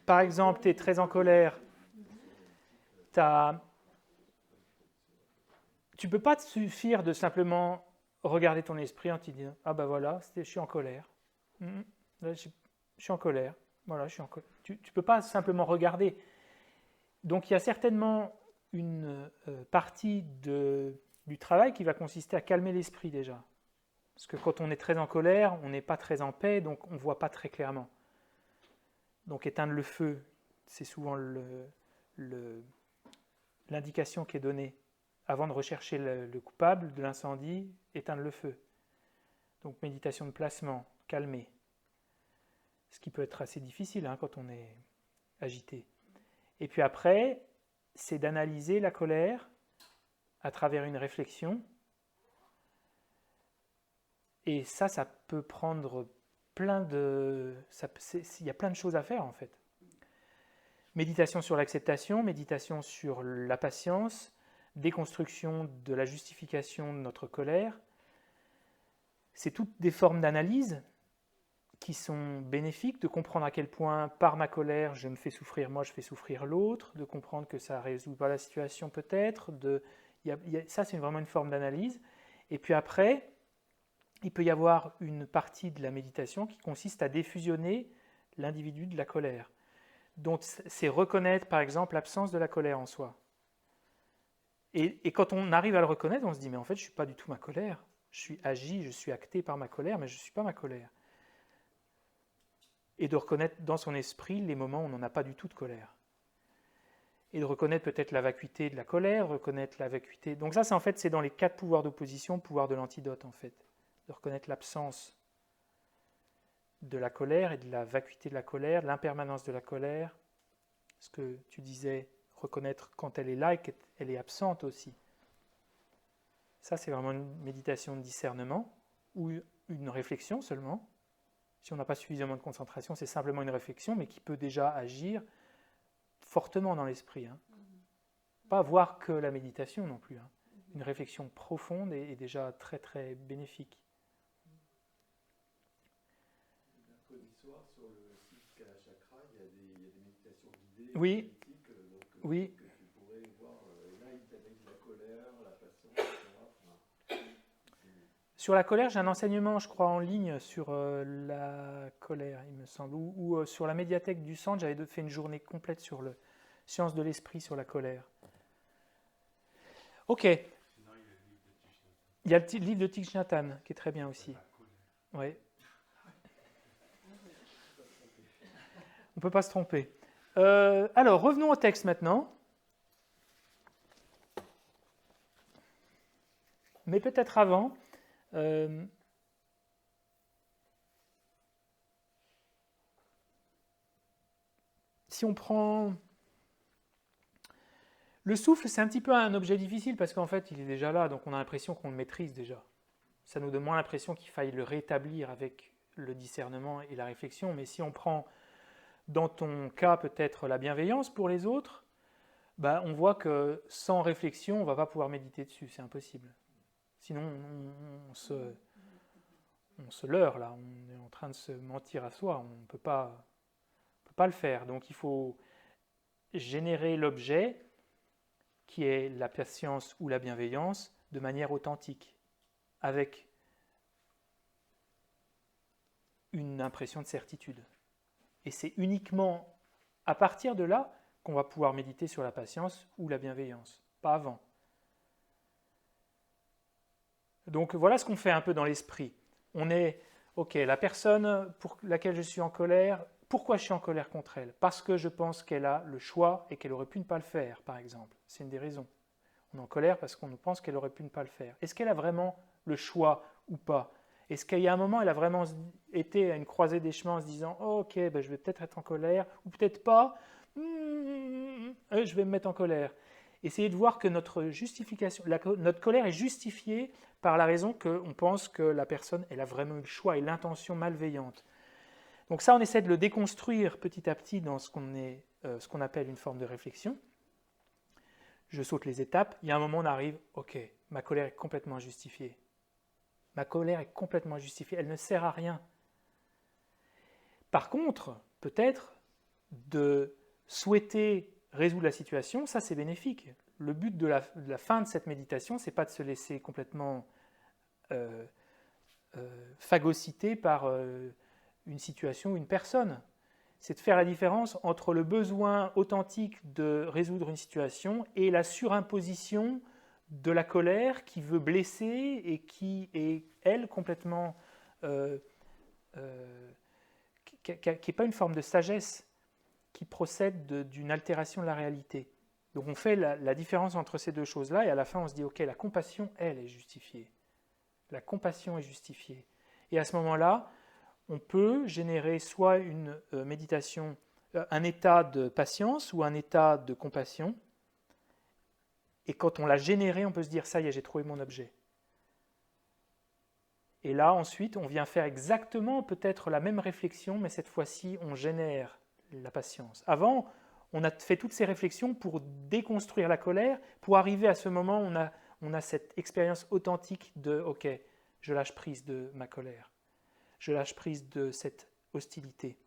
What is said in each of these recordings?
par exemple, tu es très en colère, tu ne peux pas te suffire de simplement regarder ton esprit en te disant ah ben voilà, je suis en colère. Là, je suis en colère. Voilà, je suis en colère. Tu ne peux pas simplement regarder. Donc il y a certainement une partie du travail qui va consister à calmer l'esprit déjà. Parce que quand on est très en colère, on n'est pas très en paix, donc on ne voit pas très clairement. Donc éteindre le feu, c'est souvent l'indication qui est donnée avant de rechercher le coupable de l'incendie, éteindre le feu. Donc méditation de placement, calmer. Ce qui peut être assez difficile hein, quand on est agité. Et puis après, c'est d'analyser la colère à travers une réflexion. Et ça peut prendre plein de... Il y a plein de choses à faire en fait. Méditation sur l'acceptation, méditation sur la patience, déconstruction de la justification de notre colère. C'est toutes des formes d'analyse qui sont bénéfiques, de comprendre à quel point par ma colère je me fais souffrir moi, je fais souffrir l'autre, de comprendre que ça ne résout pas la situation peut-être. Ça c'est vraiment une forme d'analyse. Et puis après, il peut y avoir une partie de la méditation qui consiste à défusionner l'individu de la colère. Donc c'est reconnaître par exemple l'absence de la colère en soi. Et quand on arrive à le reconnaître, on se dit mais en fait je ne suis pas du tout ma colère. Je suis agi, je suis acté par ma colère, mais je ne suis pas ma colère. Et de reconnaître dans son esprit les moments où on n'en a pas du tout de colère. Et de reconnaître peut-être la vacuité de la colère, reconnaître la vacuité. Donc ça, en fait, c'est dans les 4 pouvoirs d'opposition, pouvoir de l'antidote en fait. De reconnaître l'absence de la colère et de la vacuité de la colère, l'impermanence de la colère. Ce que tu disais, reconnaître quand elle est là et qu'elle est absente aussi. Ça, c'est vraiment une méditation de discernement ou une réflexion seulement. Si on n'a pas suffisamment de concentration, c'est simplement une réflexion, mais qui peut déjà agir fortement dans l'esprit. Hein. Pas voir que la méditation non plus. Hein. Une réflexion profonde est déjà très très bénéfique. Mercredi soir, sur le site Kalachakra, il y a des méditations guidées. Oui, donc, oui. Que tu pourrais voir. Là, il t'analyse la colère, la patience, etc. Sur la colère, j'ai un enseignement, je crois, en ligne sur la colère, il me semble. Ou sur la médiathèque du centre, j'avais fait une journée complète sur le science de l'esprit sur la colère. Ok. Il y a le livre de Thich Nhat Hanh qui est très bien aussi. Oui. On ne peut pas se tromper. Alors, revenons au texte maintenant. Mais peut-être avant, si on prend... Le souffle, c'est un petit peu un objet difficile parce qu'en fait, il est déjà là, donc on a l'impression qu'on le maîtrise déjà. Ça nous donne moins l'impression qu'il faille le rétablir avec le discernement et la réflexion. Mais si on prend, dans ton cas, peut-être la bienveillance pour les autres, bah, on voit que sans réflexion, on ne va pas pouvoir méditer dessus, c'est impossible. Sinon, on se leurre là, on est en train de se mentir à soi, on ne peut pas le faire. Donc il faut générer l'objet qui est la patience ou la bienveillance de manière authentique, avec une impression de certitude. Et c'est uniquement à partir de là qu'on va pouvoir méditer sur la patience ou la bienveillance, pas avant. Donc voilà ce qu'on fait un peu dans l'esprit. On est, ok, la personne pour laquelle je suis en colère, pourquoi je suis en colère contre elle? Parce que je pense qu'elle a le choix et qu'elle aurait pu ne pas le faire, par exemple. C'est une des raisons. On est en colère parce qu'on pense qu'elle aurait pu ne pas le faire. Est-ce qu'elle a vraiment le choix ou pas? Est-ce qu'il y a un moment, elle a vraiment été à une croisée des chemins en se disant oh, ok, ben je vais peut-être être en colère, ou peut-être pas, je vais me mettre en colère. Essayez de voir que notre justification, notre colère est justifiée par la raison qu'on pense que la personne elle a vraiment eu le choix et l'intention malveillante. Donc ça, on essaie de le déconstruire petit à petit dans ce qu'on appelle une forme de réflexion. Je saute les étapes, il y a un moment on arrive, ok, ma colère est complètement injustifiée. Ma colère est complètement injustifiée, elle ne sert à rien. Par contre, peut-être, de souhaiter résoudre la situation, ça c'est bénéfique. Le but de la fin de cette méditation, c'est pas de se laisser complètement phagocyter par une situation ou une personne. C'est de faire la différence entre le besoin authentique de résoudre une situation et la surimposition de la colère qui veut blesser et qui est, elle, complètement... qui n'est pas une forme de sagesse, qui procède d'une altération de la réalité. Donc on fait la différence entre ces deux choses-là et à la fin on se dit ok, la compassion, elle, est justifiée. La compassion est justifiée. Et à ce moment-là, on peut générer soit une méditation, un état de patience ou un état de compassion. Et quand on l'a généré, on peut se dire ça y est, j'ai trouvé mon objet. Et là, ensuite, on vient faire exactement peut-être la même réflexion, mais cette fois-ci, on génère la patience. Avant, on a fait toutes ces réflexions pour déconstruire la colère, pour arriver à ce moment où on a cette expérience authentique de « ok, je lâche prise de ma colère, je lâche prise de cette hostilité ».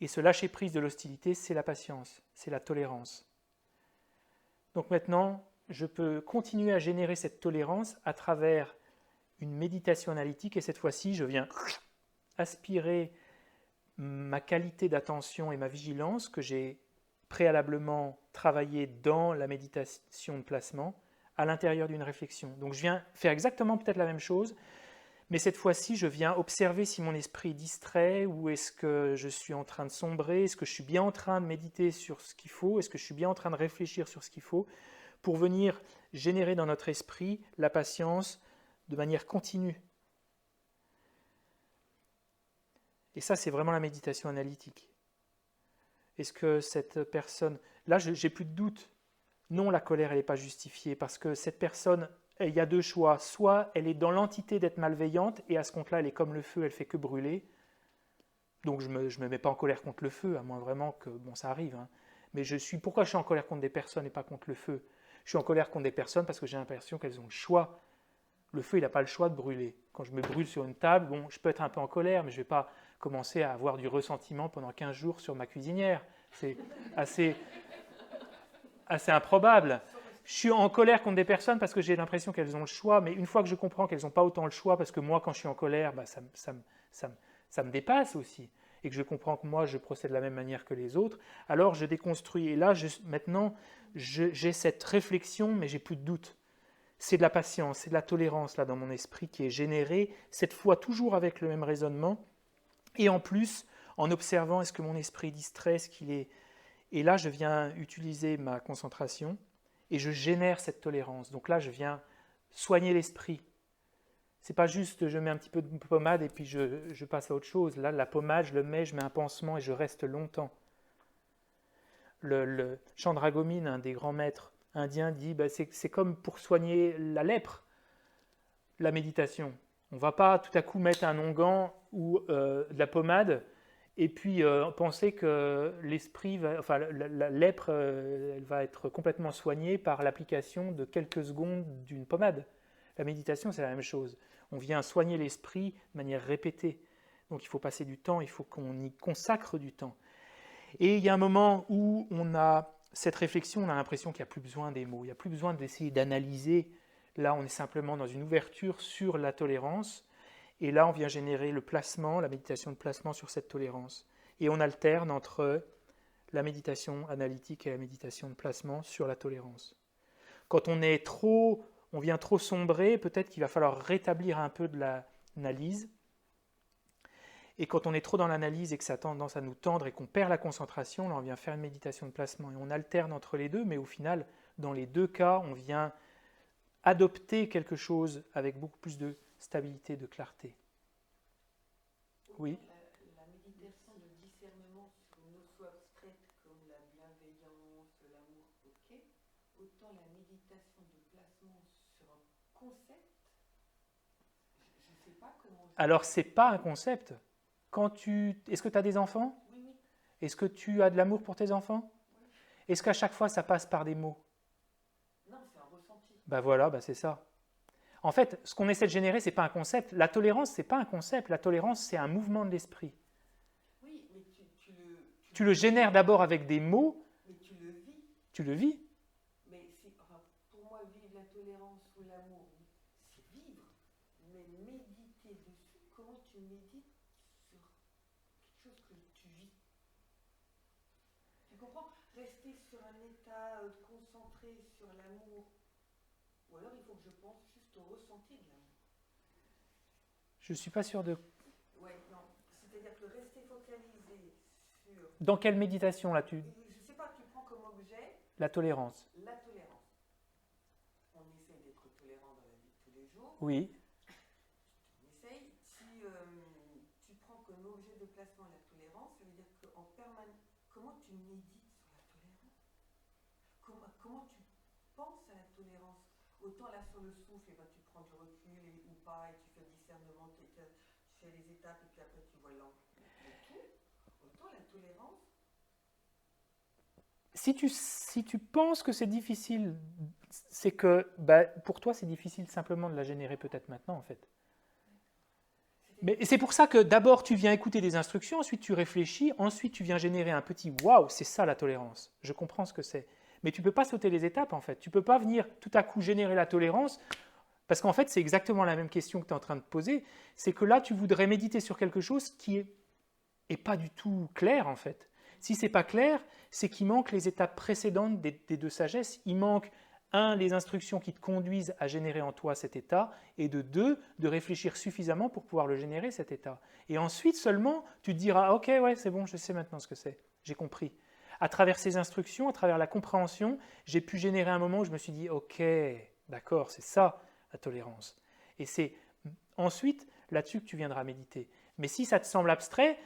Et ce lâcher prise de l'hostilité, c'est la patience, c'est la tolérance. Donc maintenant, je peux continuer à générer cette tolérance à travers une méditation analytique et cette fois-ci, je viens aspirer ma qualité d'attention et ma vigilance que j'ai préalablement travaillé dans la méditation de placement à l'intérieur d'une réflexion. Donc je viens faire exactement peut-être la même chose, mais cette fois-ci, je viens observer si mon esprit est distrait ou est-ce que je suis en train de sombrer, est-ce que je suis bien en train de méditer sur ce qu'il faut, est-ce que je suis bien en train de réfléchir sur ce qu'il faut, pour venir générer dans notre esprit la patience de manière continue. Et ça, c'est vraiment la méditation analytique. Est-ce que cette personne... Là, j'ai plus de doute. Non, la colère, elle n'est pas justifiée parce que cette personne, il y a deux choix. Soit elle est dans l'entité d'être malveillante et à ce compte-là, elle est comme le feu, elle fait que brûler. Donc je me mets pas en colère contre le feu, à moins vraiment que... Bon, ça arrive. Hein. Mais pourquoi je suis en colère contre des personnes et pas contre le feu? Je suis en colère contre des personnes parce que j'ai l'impression qu'elles ont le choix. Le feu, il n'a pas le choix de brûler. Quand je me brûle sur une table, bon, je peux être un peu en colère, mais je ne vais pas commencer à avoir du ressentiment pendant 15 jours sur ma cuisinière. C'est assez improbable. Je suis en colère contre des personnes parce que j'ai l'impression qu'elles ont le choix, mais une fois que je comprends qu'elles n'ont pas autant le choix, parce que moi, quand je suis en colère, bah, ça me dépasse aussi, et que je comprends que moi, je procède de la même manière que les autres, alors je déconstruis. Et là, maintenant, j'ai cette réflexion, mais j'ai plus de doute. C'est de la patience, c'est de la tolérance là dans mon esprit qui est générée, cette fois toujours avec le même raisonnement, et en plus, en observant est-ce que mon esprit est distrait, est-ce qu'il est... Et là, je viens utiliser ma concentration, et je génère cette tolérance. Donc là, je viens soigner l'esprit. C'est pas juste je mets un petit peu de pommade et puis je passe à autre chose. Là, la pommade, je le mets, je mets un pansement et je reste longtemps. Le Chandragomine, un des grands maîtres indiens, dit c'est comme pour soigner la lèpre, la méditation. On ne va pas tout à coup mettre un onguent ou de la pommade et puis penser que l'esprit, la lèpre, elle va être complètement soignée par l'application de quelques secondes d'une pommade. La méditation, c'est la même chose. On vient soigner l'esprit de manière répétée. Donc il faut passer du temps, il faut qu'on y consacre du temps. Et il y a un moment où on a cette réflexion, on a l'impression qu'il n'y a plus besoin des mots, il n'y a plus besoin d'essayer d'analyser. Là, on est simplement dans une ouverture sur la tolérance. Et là, on vient générer le placement, la méditation de placement sur cette tolérance. Et on alterne entre la méditation analytique et la méditation de placement sur la tolérance. Quand on vient trop sombrer, peut-être qu'il va falloir rétablir un peu de l'analyse. Et quand on est trop dans l'analyse et que ça a tendance à nous tendre et qu'on perd la concentration, là on vient faire une méditation de placement. Et on alterne entre les deux, mais au final, dans les deux cas, on vient adopter quelque chose avec beaucoup plus de stabilité, de clarté. Oui. La méditation de discernement sur une notion abstraite comme la bienveillance, l'amour, ok. Autant la méditation de placement sur un concept, je ne sais pas comment... Alors, ce n'est pas un concept. Est-ce que tu as des enfants? Oui, oui. Est-ce que tu as de l'amour pour tes enfants? Oui. Est-ce qu'à chaque fois, ça passe par des mots? Non, c'est un ressenti. Ben voilà, c'est ça. En fait, ce qu'on essaie de générer, ce n'est pas un concept. La tolérance, ce n'est pas un concept. La tolérance, c'est un mouvement de l'esprit. Oui, mais tu Tu le génères d'abord avec des mots, Mais tu le vis. tu le vis. Mais enfin, pour moi, vivre la tolérance ou l'amour, c'est vivre. Mais méditer dessus, comment tu médites sur quelque chose que tu vis? Tu comprends? Rester sur un état concentré sur l'amour. Ou alors il faut que je pense juste au ressenti de l'amour. Je ne suis pas sûr de... Ouais, non. C'est-à-dire que rester focalisé sur... Dans quelle méditation, là, Je ne sais pas, tu prends comme objet la tolérance? la tolérance. On essaie d'être tolérant dans la vie de tous les jours. Oui. On essaye. Si tu prends comme objet de placement la tolérance, ça veut dire qu'en permanence, comment tu médites sur la tolérance? Comment tu penses à la tolérance? Autant là sur le souffle, tu prends du recul ou pas, et tu fais le discernement, tu fais les étapes, et puis après tu vois l'angle. Autant la tolérance. Si tu penses que c'est difficile, c'est que pour toi c'est difficile simplement de la générer peut-être maintenant en fait. Mais c'est pour ça que d'abord tu viens écouter des instructions, ensuite tu réfléchis, ensuite tu viens générer un petit waouh, c'est ça la tolérance. Je comprends ce que c'est. Mais tu ne peux pas sauter les étapes en fait. Tu ne peux pas venir tout à coup générer la tolérance parce qu'en fait c'est exactement la même question que tu es en train de poser. C'est que là tu voudrais méditer sur quelque chose qui est pas du tout clair en fait. Si ce n'est pas clair, c'est qu'il manque les étapes précédentes des deux sagesses. Il manque, un, les instructions qui te conduisent à générer en toi cet état, et de deux, de réfléchir suffisamment pour pouvoir le générer, cet état. Et ensuite seulement, tu te diras, ok, ouais, c'est bon, je sais maintenant ce que c'est, j'ai compris. À travers ces instructions, à travers la compréhension, j'ai pu générer un moment où je me suis dit, ok, d'accord, c'est ça la tolérance. Et c'est ensuite là-dessus que tu viendras méditer. Mais si ça te semble abstrait,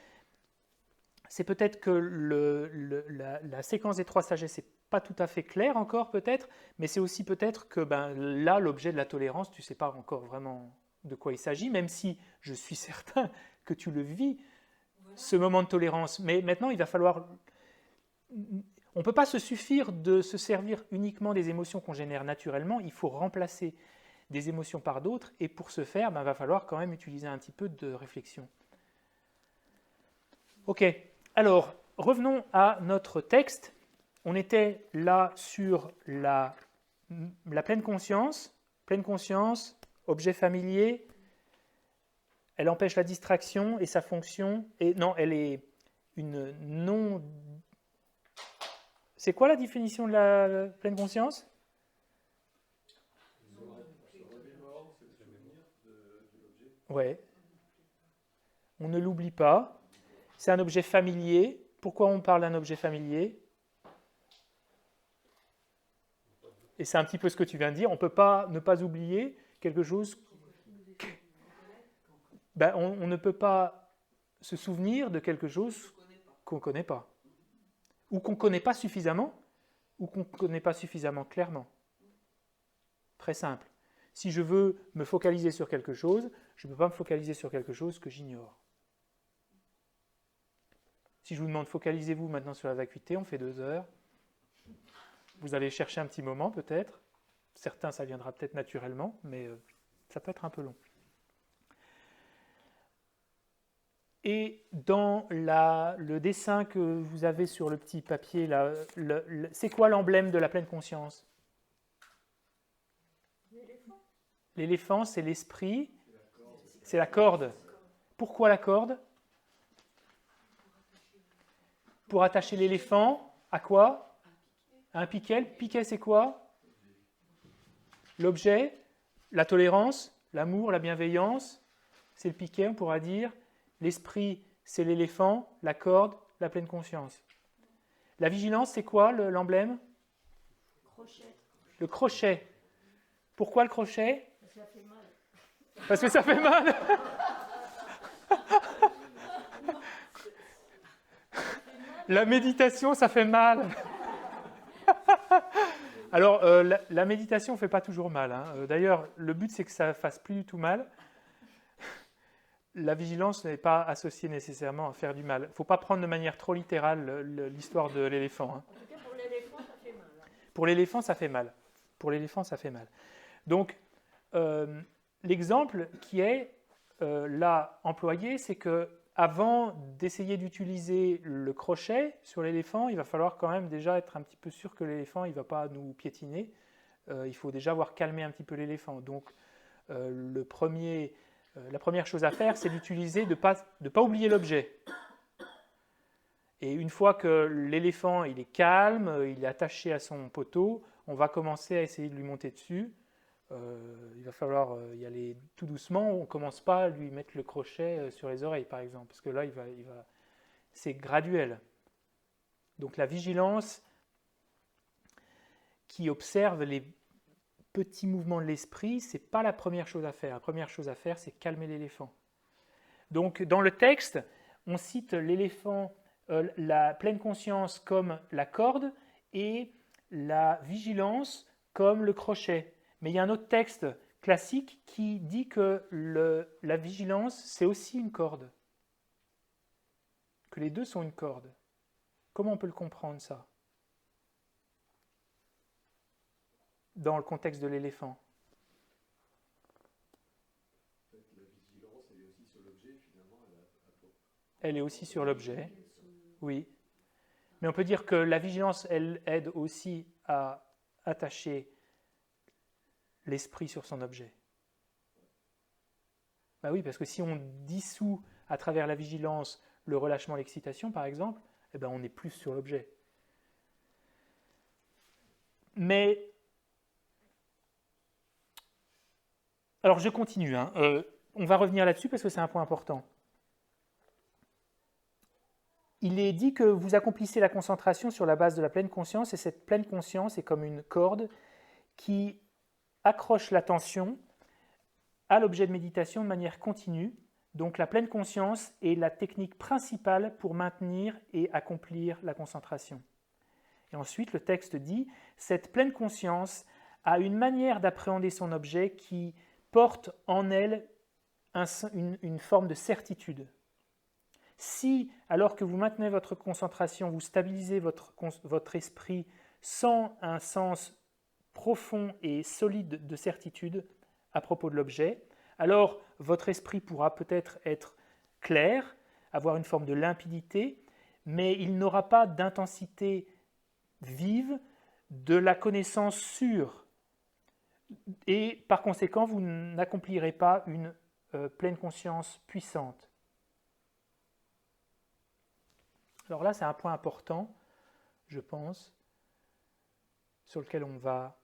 c'est peut-être que la séquence des trois sagesses n'est pas tout à fait claire encore peut-être, mais c'est aussi peut-être que là, l'objet de la tolérance, tu ne sais pas encore vraiment de quoi il s'agit, même si je suis certain que tu le vis, ce moment de tolérance. Mais maintenant, il va falloir... On ne peut pas se suffire de se servir uniquement des émotions qu'on génère naturellement, il faut remplacer des émotions par d'autres, et pour ce faire, il va falloir quand même utiliser un petit peu de réflexion. Ok. Alors, revenons à notre texte. On était là sur la pleine conscience. Pleine conscience, objet familier. Elle empêche la distraction et sa fonction. Et non, elle est une non. C'est quoi la définition de la pleine conscience? Se remémore, c'est le souvenir de l'objet. Ouais. On ne l'oublie pas. C'est un objet familier. Pourquoi on parle d'un objet familier? Et c'est un petit peu ce que tu viens de dire. On ne peut pas ne pas oublier quelque chose. On ne peut pas se souvenir de quelque chose qu'on ne connaît pas. Ou qu'on ne connaît pas suffisamment, ou qu'on ne connaît pas suffisamment clairement. Très simple. Si je veux me focaliser sur quelque chose, je ne peux pas me focaliser sur quelque chose que j'ignore. Si je vous demande focalisez-vous maintenant sur la vacuité, on fait 2 heures. Vous allez chercher un petit moment peut-être. Certains, ça viendra peut-être naturellement, mais ça peut être un peu long. Et dans le dessin que vous avez sur le petit papier, là, c'est quoi l'emblème de la pleine conscience? L'éléphant. L'éléphant, c'est l'esprit, c'est la corde. Pourquoi la corde? Pour attacher l'éléphant, à quoi? À un piquet. Le piquet, c'est quoi? L'objet, la tolérance, l'amour, la bienveillance, c'est le piquet, on pourra dire. L'esprit, c'est l'éléphant, la corde, la pleine conscience. La vigilance, c'est quoi l'emblème? Crochet. Le crochet. Pourquoi le crochet? Parce que ça fait mal. Parce que ça fait mal. La méditation, ça fait mal. Alors, la méditation ne fait pas toujours mal. Hein. D'ailleurs, le but, c'est que ça ne fasse plus du tout mal. La vigilance n'est pas associée nécessairement à faire du mal. Il ne faut pas prendre de manière trop littérale l'histoire de l'éléphant. Hein. En tout cas, pour l'éléphant, ça fait mal. Hein. Pour l'éléphant, ça fait mal. Pour l'éléphant, ça fait mal. Donc, l'exemple qui est là employé, c'est que avant d'essayer d'utiliser le crochet sur l'éléphant, il va falloir quand même déjà être un petit peu sûr que l'éléphant ne va pas nous piétiner. Il faut déjà avoir calmé un petit peu l'éléphant. Donc, la première chose à faire, c'est d'utiliser, de ne pas oublier l'objet. Et une fois que l'éléphant il est calme, il est attaché à son poteau, on va commencer à essayer de lui monter dessus. Il va falloir y aller tout doucement. On ne commence pas à lui mettre le crochet sur les oreilles, par exemple, parce que là, c'est graduel. Donc la vigilance qui observe les petits mouvements de l'esprit, ce n'est pas la première chose à faire. La première chose à faire, c'est calmer l'éléphant. Donc dans le texte, on cite l'éléphant, la pleine conscience comme la corde et la vigilance comme le crochet. Mais il y a un autre texte classique qui dit que la vigilance, c'est aussi une corde. Que les deux sont une corde. Comment on peut le comprendre, ça? Dans le contexte de l'éléphant. La vigilance, elle est aussi sur l'objet, finalement. Elle est aussi sur l'objet, oui. Mais on peut dire que la vigilance, elle aide aussi à attacher l'esprit sur son objet. Ben oui, parce que si on dissout à travers la vigilance le relâchement, l'excitation, par exemple, eh ben on est plus sur l'objet. Mais, alors je continue, on va revenir là-dessus parce que c'est un point important. Il est dit que vous accomplissez la concentration sur la base de la pleine conscience, et cette pleine conscience est comme une corde qui accroche l'attention à l'objet de méditation de manière continue. Donc la pleine conscience est la technique principale pour maintenir et accomplir la concentration. Et ensuite, le texte dit « Cette pleine conscience a une manière d'appréhender son objet qui porte en elle une forme de certitude. Si, alors que vous maintenez votre concentration, vous stabilisez votre esprit sans un sens profond et solide de certitude à propos de l'objet, alors votre esprit pourra peut-être être clair, avoir une forme de limpidité, mais il n'aura pas d'intensité vive, de la connaissance sûre. Et par conséquent, vous n'accomplirez pas une pleine conscience puissante. Alors là, c'est un point important, je pense, sur lequel on va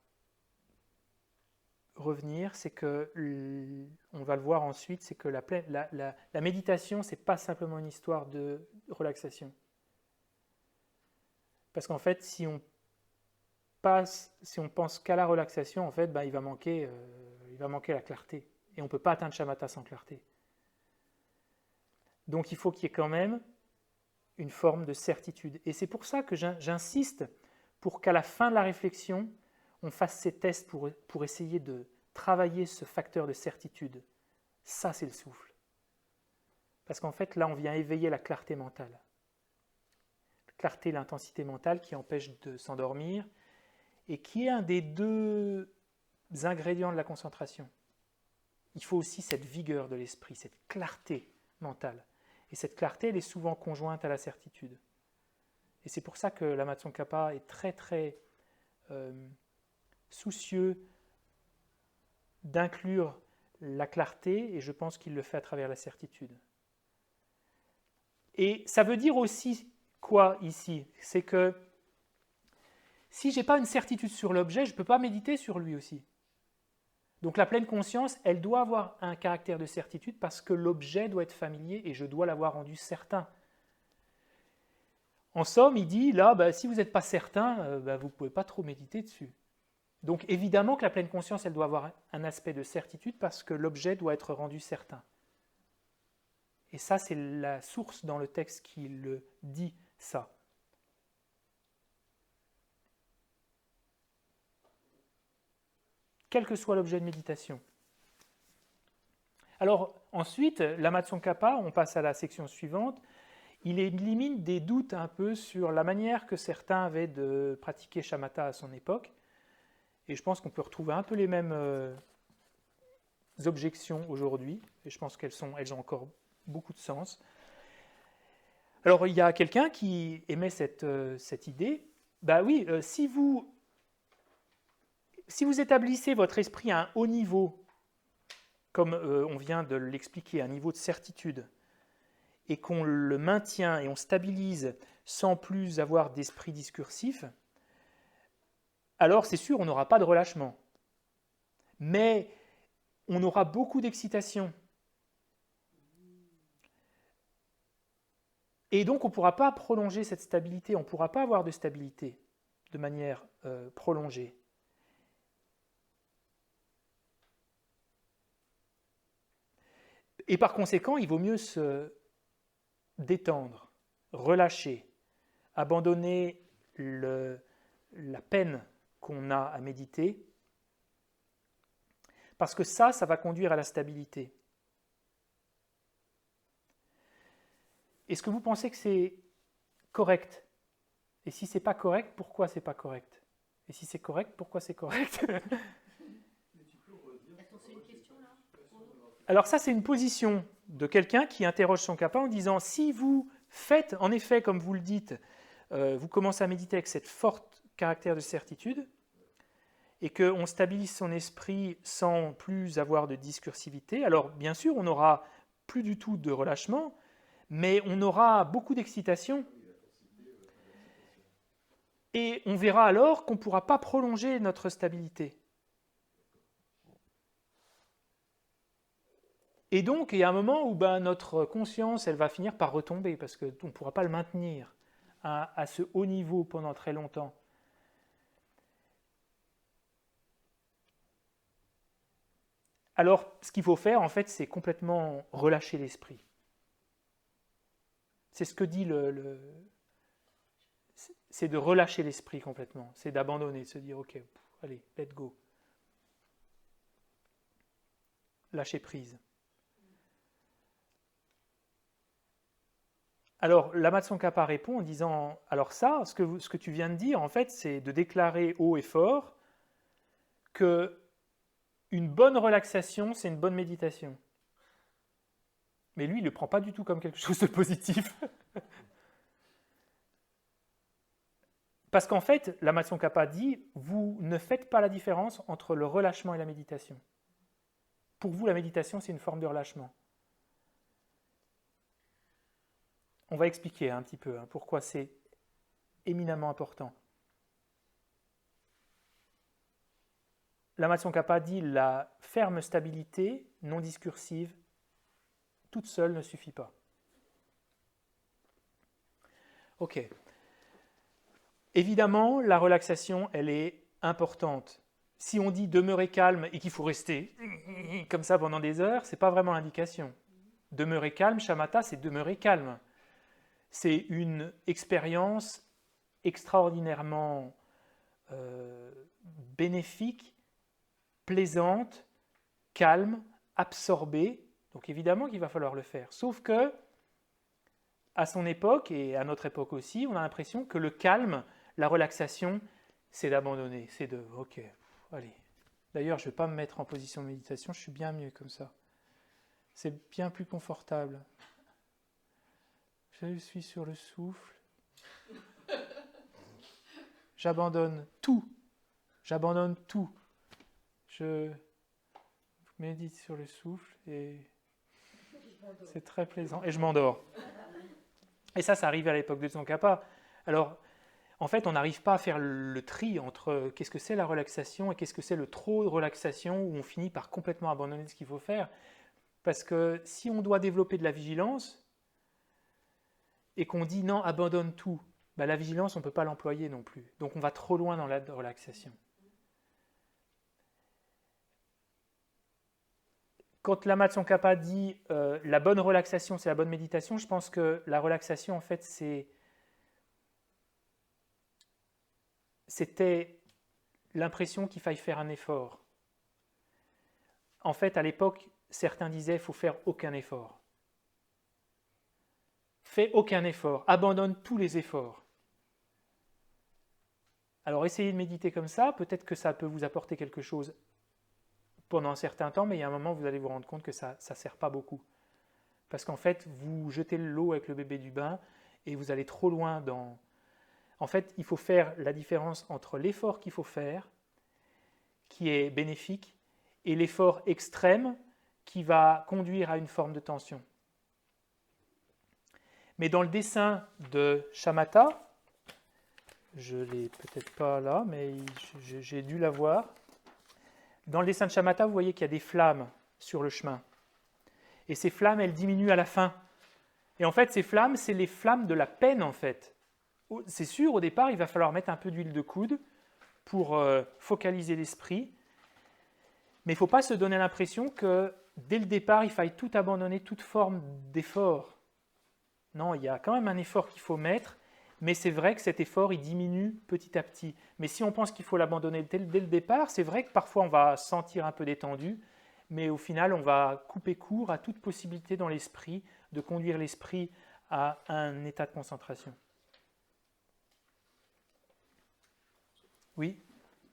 revenir, c'est que, on va le voir ensuite, c'est que la méditation, ce n'est pas simplement une histoire de relaxation. Parce qu'en fait, si on pense qu'à la relaxation, en fait, il va manquer la clarté. Et on ne peut pas atteindre shamatha sans clarté. Donc il faut qu'il y ait quand même une forme de certitude. Et c'est pour ça que j'insiste pour qu'à la fin de la réflexion, on fasse ces tests pour essayer de travailler ce facteur de certitude. Ça, c'est le souffle. Parce qu'en fait, là, on vient éveiller la clarté mentale. La clarté, l'intensité mentale qui empêche de s'endormir et qui est un des deux ingrédients de la concentration. Il faut aussi cette vigueur de l'esprit, cette clarté mentale. Et cette clarté, elle est souvent conjointe à la certitude. Et c'est pour ça que Lama Tsongkhapa est très, très soucieux d'inclure la clarté, et je pense qu'il le fait à travers la certitude. Et ça veut dire aussi quoi ici? C'est que si je n'ai pas une certitude sur l'objet, je ne peux pas méditer sur lui aussi. Donc la pleine conscience, elle doit avoir un caractère de certitude parce que l'objet doit être familier et je dois l'avoir rendu certain. En somme, il dit, là, si vous n'êtes pas certain, vous ne pouvez pas trop méditer dessus. Donc évidemment que la pleine conscience, elle doit avoir un aspect de certitude parce que l'objet doit être rendu certain. Et ça, c'est la source dans le texte qui le dit, ça. Quel que soit l'objet de méditation. Alors ensuite, Lama Tsongkhapa, on passe à la section suivante, il élimine des doutes un peu sur la manière que certains avaient de pratiquer shamatha à son époque. Et je pense qu'on peut retrouver un peu les mêmes objections aujourd'hui, et je pense qu'elles ont encore beaucoup de sens. Alors, il y a quelqu'un qui émet cette idée. Bah oui, si vous établissez votre esprit à un haut niveau, comme on vient de l'expliquer, un niveau de certitude, et qu'on le maintient et on stabilise sans plus avoir d'esprit discursif, alors c'est sûr, on n'aura pas de relâchement. Mais on aura beaucoup d'excitation. Et donc, on ne pourra pas prolonger cette stabilité, on ne pourra pas avoir de stabilité de manière prolongée. Et par conséquent, il vaut mieux se détendre, relâcher, abandonner la peine qu'on a à méditer, parce que ça va conduire à la stabilité. Est-ce que vous pensez que c'est correct? Et si c'est pas correct, pourquoi c'est pas correct? Et si c'est correct, pourquoi c'est correct? Attends, c'est une question là pour nous? Alors ça, c'est une position de quelqu'un qui interroge son kappa en disant, si vous faites, en effet, comme vous le dites, vous commencez à méditer avec cette forte caractère de certitude, et qu'on stabilise son esprit sans plus avoir de discursivité, alors bien sûr, on n'aura plus du tout de relâchement, mais on aura beaucoup d'excitation. Et on verra alors qu'on ne pourra pas prolonger notre stabilité. Et donc, il y a un moment où notre conscience, elle va finir par retomber, parce qu'on ne pourra pas le maintenir à ce haut niveau pendant très longtemps. Alors, ce qu'il faut faire, en fait, c'est complètement relâcher l'esprit. C'est ce que dit c'est de relâcher l'esprit complètement, c'est d'abandonner, de se dire, ok, allez, let go. Lâcher prise. Alors, Lama Tsongkhapa répond en disant, alors ça, ce que tu viens de dire, en fait, c'est de déclarer haut et fort que une bonne relaxation, c'est une bonne méditation. Mais lui, il ne le prend pas du tout comme quelque chose de positif. Parce qu'en fait, Lama Tsongkhapa dit, vous ne faites pas la différence entre le relâchement et la méditation. Pour vous, la méditation, c'est une forme de relâchement. On va expliquer un petit peu pourquoi c'est éminemment important. Lama Tsongkhapa dit, la ferme stabilité non discursive, toute seule ne suffit pas. Ok. Évidemment, la relaxation, elle est importante. Si on dit demeurer calme et qu'il faut rester comme ça pendant des heures, ce n'est pas vraiment l'indication. Demeurer calme, shamatha, c'est demeurer calme. C'est une expérience extraordinairement bénéfique, plaisante, calme, absorbée. Donc évidemment qu'il va falloir le faire. Sauf que, à son époque, et à notre époque aussi, on a l'impression que le calme, la relaxation, c'est d'abandonner, c'est de, ok, allez. D'ailleurs, je ne vais pas me mettre en position de méditation, je suis bien mieux comme ça. C'est bien plus confortable. Je suis sur le souffle. J'abandonne tout. J'abandonne tout. Je médite sur le souffle et c'est très plaisant. Et je m'endors. Et ça arrive à l'époque de Tsongkhapa. Alors, en fait, on n'arrive pas à faire le tri entre qu'est-ce que c'est la relaxation et qu'est-ce que c'est le trop de relaxation où on finit par complètement abandonner ce qu'il faut faire. Parce que si on doit développer de la vigilance et qu'on dit non, abandonne tout, la vigilance, on ne peut pas l'employer non plus. Donc on va trop loin dans la relaxation. Quand Lama Tsongkhapa dit la bonne relaxation, c'est la bonne méditation, je pense que la relaxation, en fait, c'était l'impression qu'il faille faire un effort. En fait, à l'époque, certains disaient qu'il ne faut faire aucun effort. Fais aucun effort, abandonne tous les efforts. Alors essayez de méditer comme ça, peut-être que ça peut vous apporter quelque chose pendant un certain temps, mais il y a un moment vous allez vous rendre compte que ça ne sert pas beaucoup. Parce qu'en fait, vous jetez l'eau avec le bébé du bain et vous allez trop loin dans... En fait, il faut faire la différence entre l'effort qu'il faut faire, qui est bénéfique, et l'effort extrême qui va conduire à une forme de tension. Mais dans le dessin de Shamatha, je ne l'ai peut-être pas là, mais j'ai dû l'avoir. Dans le dessin de Shamatha, vous voyez qu'il y a des flammes sur le chemin. Et ces flammes, elles diminuent à la fin. Et en fait, ces flammes, c'est les flammes de la peine, en fait. C'est sûr, au départ, il va falloir mettre un peu d'huile de coude pour focaliser l'esprit. Mais il ne faut pas se donner l'impression que, dès le départ, il faille tout abandonner, toute forme d'effort. Non, il y a quand même un effort qu'il faut mettre, mais c'est vrai que cet effort, il diminue petit à petit. Mais si on pense qu'il faut l'abandonner dès le départ, c'est vrai que parfois on va se sentir un peu détendu, mais au final, on va couper court à toute possibilité dans l'esprit de conduire l'esprit à un état de concentration. Oui.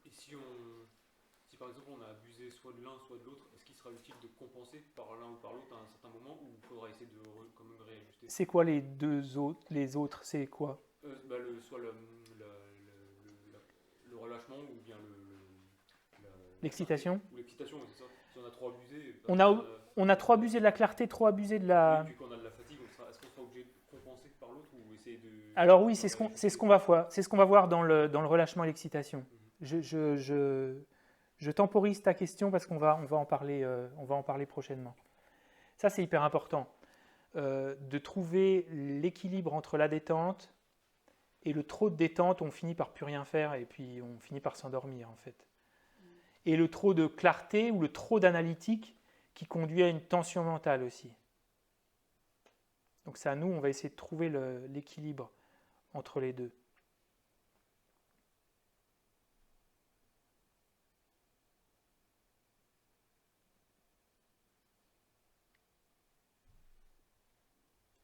Et si par exemple on a abusé soit de l'un soit de l'autre, est-ce qu'il sera utile de compenser par l'un ou par l'autre à un certain moment, ou il faudra essayer de quand même réajuster? C'est quoi les deux autres? Les autres, c'est quoi? Soit le relâchement ou bien l'excitation. Ou l'excitation, c'est ça. Si on a trop abusé. On a trop abusé de la clarté, trop abusé de la... Et puis quand on a de la fatigue, est-ce qu'on sera obligé de compenser par l'autre ou essayer de... Alors oui, c'est ce qu'on va voir. C'est ce qu'on va voir dans le relâchement et l'excitation. Je temporise ta question parce qu'on va en parler prochainement. Ça, c'est hyper important. De trouver l'équilibre entre la détente et le trop de détente, on finit par plus rien faire et puis on finit par s'endormir en fait. Et le trop de clarté ou le trop d'analytique qui conduit à une tension mentale aussi. Donc c'est à nous, on va essayer de trouver l'équilibre entre les deux.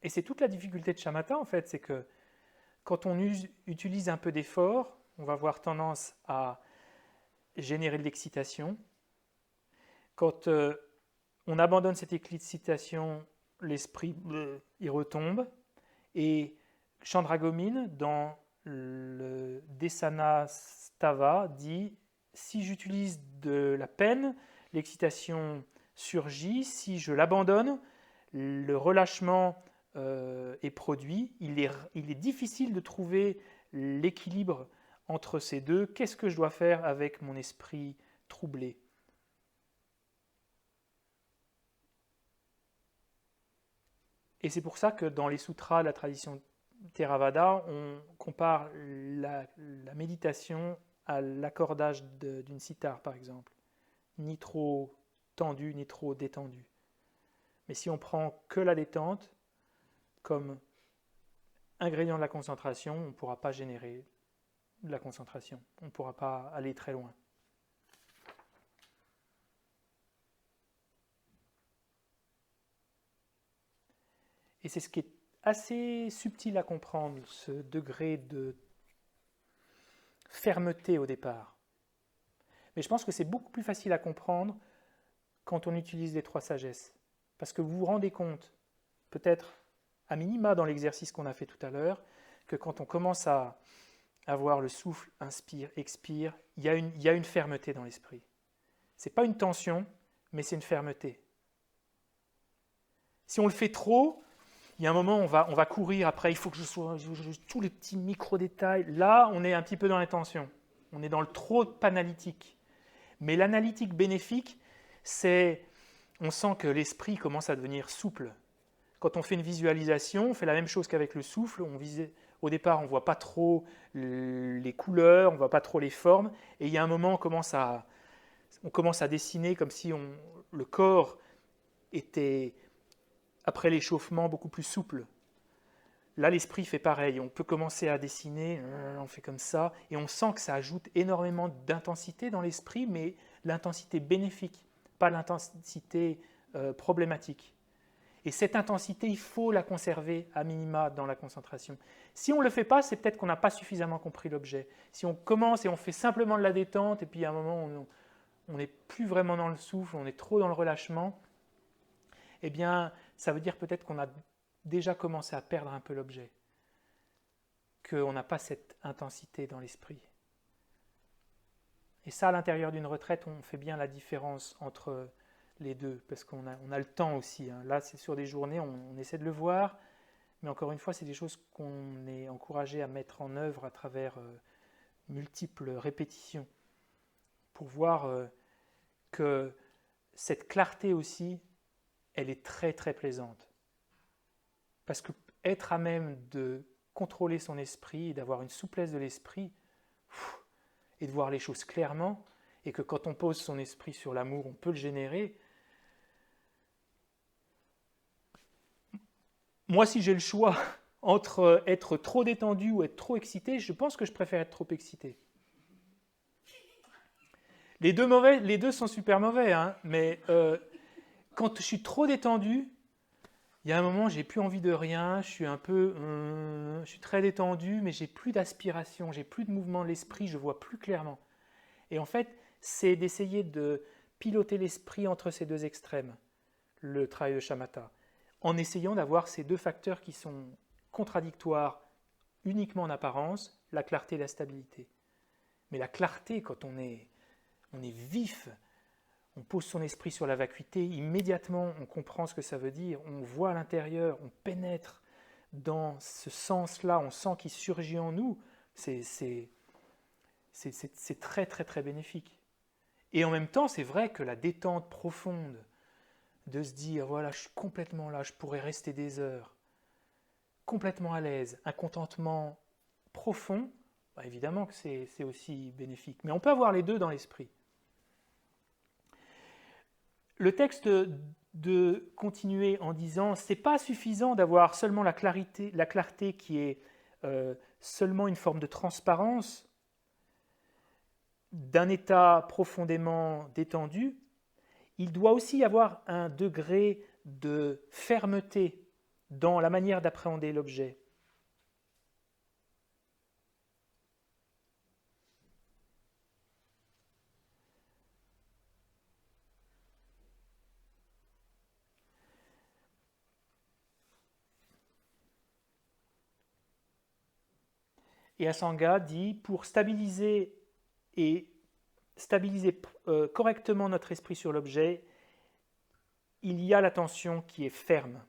Et c'est toute la difficulté de Shamatha en fait, c'est que quand on utilise un peu d'effort, on va avoir tendance à générer de l'excitation. Quand on abandonne cette excitation, l'esprit il retombe. Et Chandragomine, dans le Desana Stava, dit si j'utilise de la peine, l'excitation surgit. Si je l'abandonne, le relâchement est produit. Il est difficile de trouver l'équilibre entre ces deux. Qu'est-ce que je dois faire avec mon esprit troublé ? Et c'est pour ça que dans les sutras de la tradition Theravada, on compare la méditation à l'accordage d'une cithare, par exemple. Ni trop tendu, ni trop détendu. Mais si on prend que la détente comme ingrédient de la concentration, on ne pourra pas générer de la concentration. On ne pourra pas aller très loin. Et c'est ce qui est assez subtil à comprendre, ce degré de fermeté au départ. Mais je pense que c'est beaucoup plus facile à comprendre quand on utilise les trois sagesses. Parce que vous vous rendez compte, peut-être à minima dans l'exercice qu'on a fait tout à l'heure, que quand on commence à avoir le souffle, inspire, expire, il y a une fermeté dans l'esprit. Ce n'est pas une tension, mais c'est une fermeté. Si on le fait trop, il y a un moment, on va courir après, il faut que tous les petits micro-détails. Là, on est un petit peu dans la tension. On est dans le trop analytique. Mais l'analytique bénéfique, on sent que l'esprit commence à devenir souple. Quand on fait une visualisation, on fait la même chose qu'avec le souffle. Au départ, on ne voit pas trop les couleurs, on ne voit pas trop les formes. Et il y a un moment, on commence à dessiner comme si le corps était, après l'échauffement, beaucoup plus souple. Là, l'esprit fait pareil. On peut commencer à dessiner, on fait comme ça, et on sent que ça ajoute énormément d'intensité dans l'esprit, mais l'intensité bénéfique, pas l'intensité problématique. Et cette intensité, il faut la conserver à minima dans la concentration. Si on ne le fait pas, c'est peut-être qu'on n'a pas suffisamment compris l'objet. Si on commence et on fait simplement de la détente, et puis à un moment, on n'est plus vraiment dans le souffle, on est trop dans le relâchement, eh bien, ça veut dire peut-être qu'on a déjà commencé à perdre un peu l'objet. qu'on n'a pas cette intensité dans l'esprit. Et ça, à l'intérieur d'une retraite, on fait bien la différence entre les deux, parce qu'on a le temps aussi. Hein. Là, c'est sur des journées, on essaie de le voir, mais encore une fois, c'est des choses qu'on est encouragé à mettre en œuvre à travers multiples répétitions, pour voir que cette clarté aussi, elle est très très plaisante. Parce que être à même de contrôler son esprit, et d'avoir une souplesse de l'esprit, et de voir les choses clairement, et que quand on pose son esprit sur l'amour, on peut le générer. Moi, si j'ai le choix entre être trop détendu ou être trop excité, je pense que je préfère être trop excité. Les deux sont super mauvais, hein, mais quand je suis trop détendu, il y a un moment, j'ai plus envie de rien, je suis très détendu, mais j'ai plus d'aspiration, j'ai plus de mouvement de l'esprit, je vois plus clairement. Et en fait, c'est d'essayer de piloter l'esprit entre ces deux extrêmes, le travail de shamatha, en essayant d'avoir ces deux facteurs qui sont contradictoires uniquement en apparence, la clarté et la stabilité. Mais la clarté, quand on est vif, on pose son esprit sur la vacuité, immédiatement on comprend ce que ça veut dire, on voit à l'intérieur, on pénètre dans ce sens-là, on sent qu'il surgit en nous, c'est très très très bénéfique. Et en même temps, c'est vrai que la détente profonde, de se dire, voilà, je suis complètement là, je pourrais rester des heures, complètement à l'aise, un contentement profond, bah évidemment que c'est aussi bénéfique. Mais on peut avoir les deux dans l'esprit. Le texte de continuer en disant, c'est pas suffisant d'avoir seulement la clarté qui est seulement une forme de transparence d'un état profondément détendu, il doit aussi y avoir un degré de fermeté dans la manière d'appréhender l'objet. Et Asanga dit, pour stabiliser correctement notre esprit sur l'objet, il y a l'attention qui est ferme,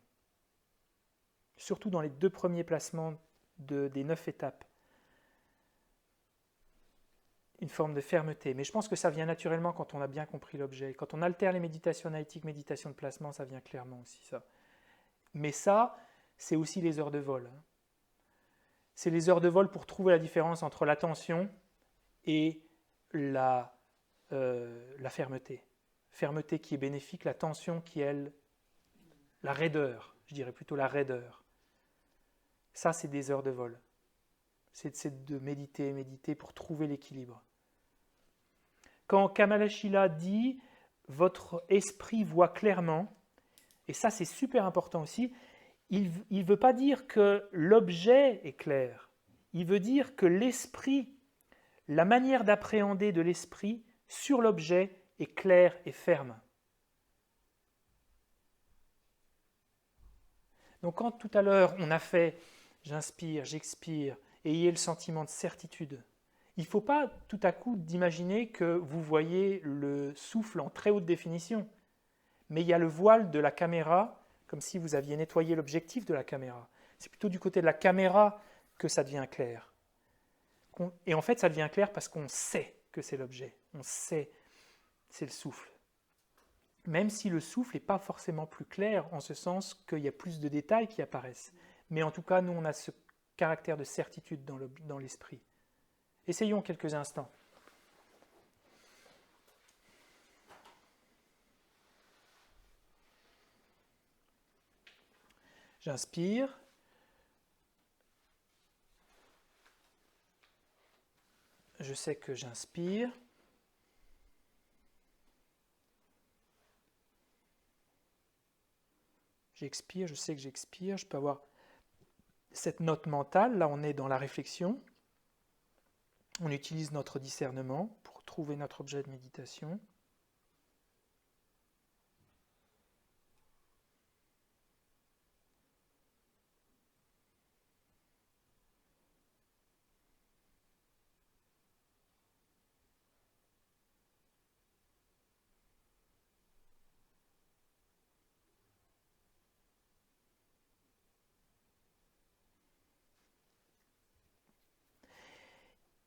surtout dans les 2 premiers placements des 9 étapes. Une forme de fermeté. Mais je pense que ça vient naturellement quand on a bien compris l'objet. Quand on alterne les méditations analytiques, méditations de placement, ça vient clairement aussi ça. Mais ça, c'est aussi les heures de vol. C'est les heures de vol pour trouver la différence entre l'attention et la fermeté. Fermeté qui est bénéfique, la tension qui est, elle, la raideur. Je dirais plutôt la raideur. Ça, c'est des heures de vol. C'est de méditer pour trouver l'équilibre. Quand Kamalashila dit « votre esprit voit clairement », et ça c'est super important aussi, il ne veut pas dire que l'objet est clair, il veut dire que l'esprit, la manière d'appréhender de l'esprit sur l'objet est claire et ferme. Donc quand tout à l'heure on a fait « j'inspire, j'expire » et ayez le sentiment de certitude, il ne faut pas tout à coup d'imaginer que vous voyez le souffle en très haute définition, mais il y a le voile de la caméra, comme si vous aviez nettoyé l'objectif de la caméra. C'est plutôt du côté de la caméra que ça devient clair. Et en fait, ça devient clair parce qu'on sait que c'est l'objet, on sait, c'est le souffle. Même si le souffle n'est pas forcément plus clair, en ce sens qu'il y a plus de détails qui apparaissent. Mais en tout cas, nous, on a ce caractère de certitude dans l'esprit. Essayons quelques instants. J'inspire. Je sais que j'inspire. J'expire, je sais que j'expire. Je peux avoir cette note mentale. Là, on est dans la réflexion. On utilise notre discernement pour trouver notre objet de méditation.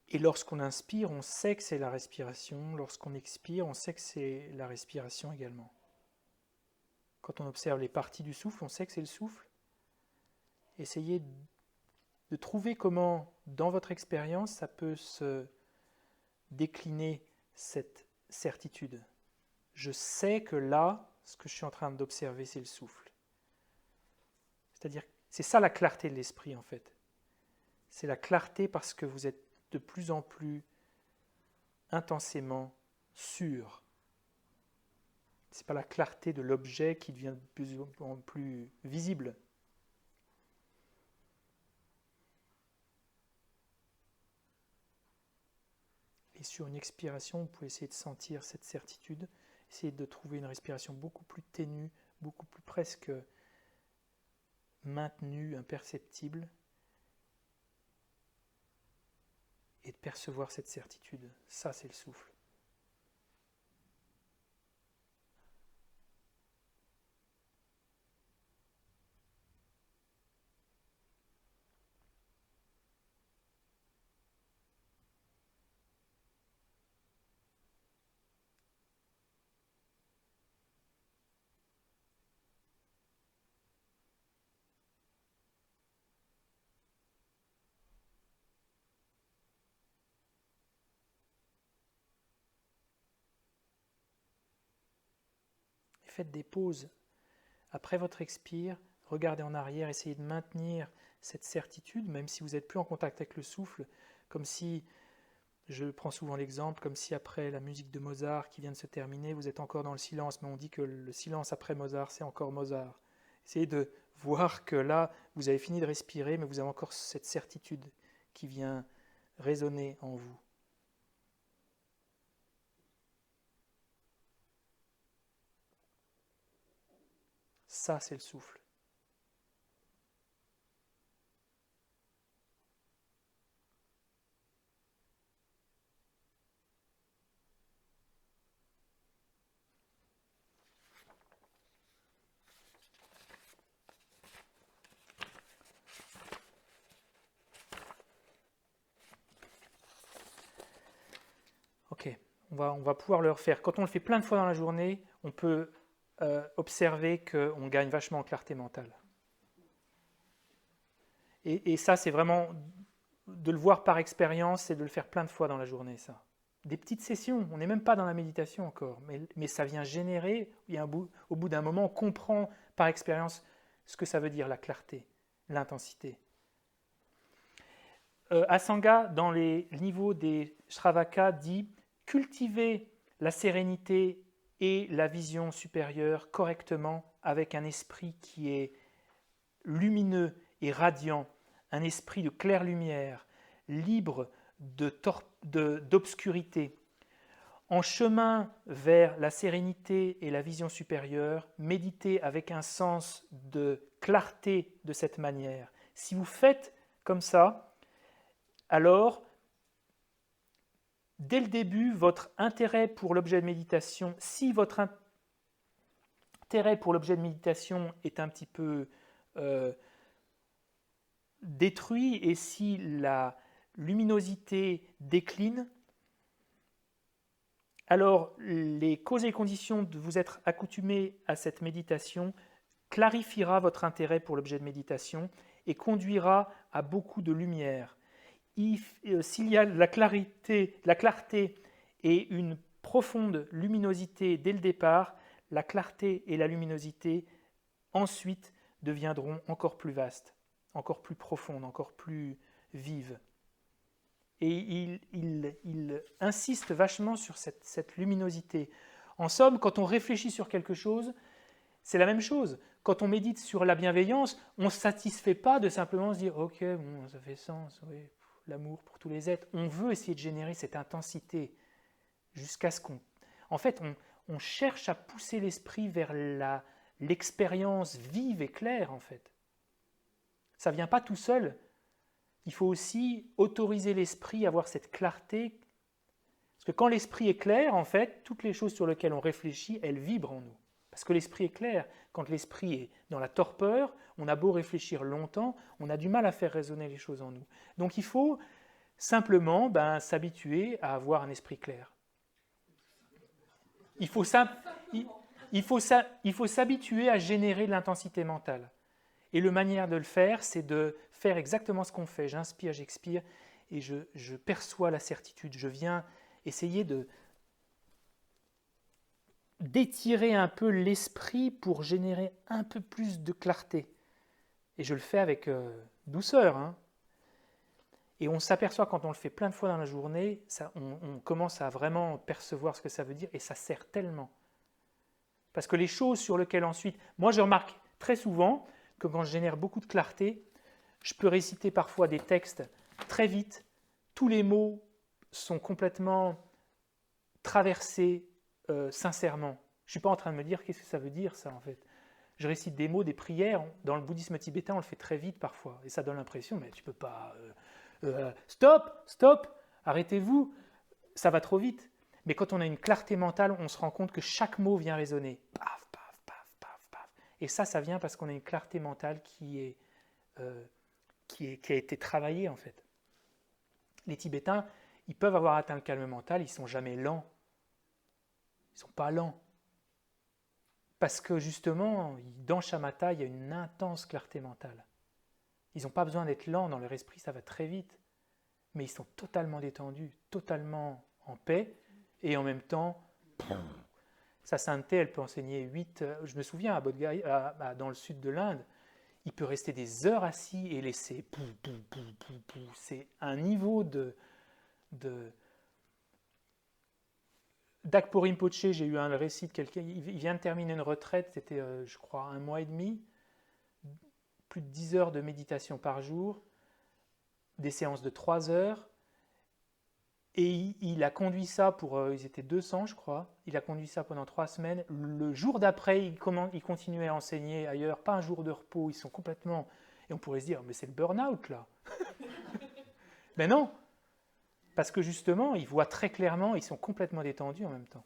Et lorsqu'on inspire, on sait que c'est la respiration. Lorsqu'on expire, on sait que c'est la respiration également. Quand on observe les parties du souffle, on sait que c'est le souffle. Essayez de trouver comment, dans votre expérience, ça peut se décliner cette certitude. Je sais que là, ce que je suis en train d'observer, c'est le souffle. C'est-à-dire, c'est ça la clarté de l'esprit, en fait. C'est la clarté parce que vous êtes de plus en plus intensément sûr. Ce n'est pas la clarté de l'objet qui devient de plus en plus visible. Et sur une expiration, vous pouvez essayer de sentir cette certitude, essayer de trouver une respiration beaucoup plus ténue, beaucoup plus presque maintenue, imperceptible, et de percevoir cette certitude. Ça, c'est le souffle. Faites des pauses. Après votre expire, regardez en arrière, essayez de maintenir cette certitude, même si vous n'êtes plus en contact avec le souffle, comme si, je prends souvent l'exemple, comme si après la musique de Mozart qui vient de se terminer, vous êtes encore dans le silence, mais on dit que le silence après Mozart, c'est encore Mozart. Essayez de voir que là, vous avez fini de respirer, mais vous avez encore cette certitude qui vient résonner en vous. Ça, c'est le souffle. Ok, on va pouvoir le refaire. Quand on le fait plein de fois dans la journée, on peut observer qu'on gagne vachement en clarté mentale. Et ça, c'est vraiment de le voir par expérience et de le faire plein de fois dans la journée, ça. Des petites sessions, on n'est même pas dans la méditation encore, mais ça vient générer, au bout d'un moment, on comprend par expérience ce que ça veut dire la clarté, l'intensité. Asanga, dans les niveaux des Shravaka, dit « Cultiver la sérénité et la vision supérieure correctement avec un esprit qui est lumineux et radiant, un esprit de claire lumière, libre d'obscurité. En chemin vers la sérénité et la vision supérieure, méditez avec un sens de clarté de cette manière. Si vous faites comme ça, alors, dès le début, votre intérêt pour l'objet de méditation, si votre intérêt pour l'objet de méditation est un petit peu détruit et si la luminosité décline, alors les causes et conditions de vous être accoutumé à cette méditation clarifiera votre intérêt pour l'objet de méditation et conduira à beaucoup de lumière. S'il y a la clarté et une profonde luminosité dès le départ, la clarté et la luminosité ensuite deviendront encore plus vastes, encore plus profondes, encore plus vives. Et il insiste vachement sur cette luminosité. En somme, quand on réfléchit sur quelque chose, c'est la même chose. Quand on médite sur la bienveillance, on ne se satisfait pas de simplement se dire « Ok, bon, ça fait sens, oui. » L'amour pour tous les êtres, on veut essayer de générer cette intensité jusqu'à ce qu'on... En fait, on cherche à pousser l'esprit vers l'expérience vive et claire, en fait. Ça ne vient pas tout seul. Il faut aussi autoriser l'esprit à avoir cette clarté. Parce que quand l'esprit est clair, en fait, toutes les choses sur lesquelles on réfléchit, elles vibrent en nous. Parce que l'esprit est clair. Quand l'esprit est dans la torpeur, on a beau réfléchir longtemps, on a du mal à faire résonner les choses en nous. Donc il faut Simplement, s'habituer à avoir un esprit clair. Il faut s'habituer à générer de l'intensité mentale. Et la manière de le faire, c'est de faire exactement ce qu'on fait. J'inspire, j'expire, et je perçois la certitude. Je viens essayer d'étirer un peu l'esprit pour générer un peu plus de clarté. Et je le fais avec douceur. Hein. Et on s'aperçoit quand on le fait plein de fois dans la journée, on commence à vraiment percevoir ce que ça veut dire, et ça sert tellement. Parce que les choses sur lesquelles ensuite... Moi, je remarque très souvent que quand je génère beaucoup de clarté, je peux réciter parfois des textes très vite, tous les mots sont complètement traversés sincèrement. Je ne suis pas en train de me dire qu'est-ce que ça veut dire ça en fait. Je récite des mots, des prières, dans le bouddhisme tibétain on le fait très vite parfois, et ça donne l'impression, mais tu ne peux pas... stop, arrêtez-vous, ça va trop vite. Mais quand on a une clarté mentale, on se rend compte que chaque mot vient résonner. Paf, paf, paf, paf, paf. Et ça vient parce qu'on a une clarté mentale qui a été travaillée en fait. Les Tibétains, ils peuvent avoir atteint le calme mental, ils ne sont jamais lents. Ils ne sont pas lents. Parce que justement, dans Shamatha, il y a une intense clarté mentale. Ils n'ont pas besoin d'être lents dans leur esprit, ça va très vite. Mais ils sont totalement détendus, totalement en paix, et en même temps, sa sainteté, elle peut enseigner 8... Je me souviens, à Bodh Gaya, dans le sud de l'Inde, il peut rester des heures assis et laisser... C'est un niveau d'Akpo Rinpoché, j'ai eu un récit de quelqu'un, il vient de terminer une retraite, c'était, je crois, 1 mois et demi, plus de 10 heures de méditation par jour, des séances de 3 heures, et il a conduit ça ils étaient 200 je crois, il a conduit ça pendant 3 semaines, le jour d'après il continuait à enseigner ailleurs, pas un jour de repos, ils sont complètement, et on pourrait se dire, mais c'est le burn-out là. Mais non, parce que justement, ils voient très clairement, ils sont complètement détendus en même temps.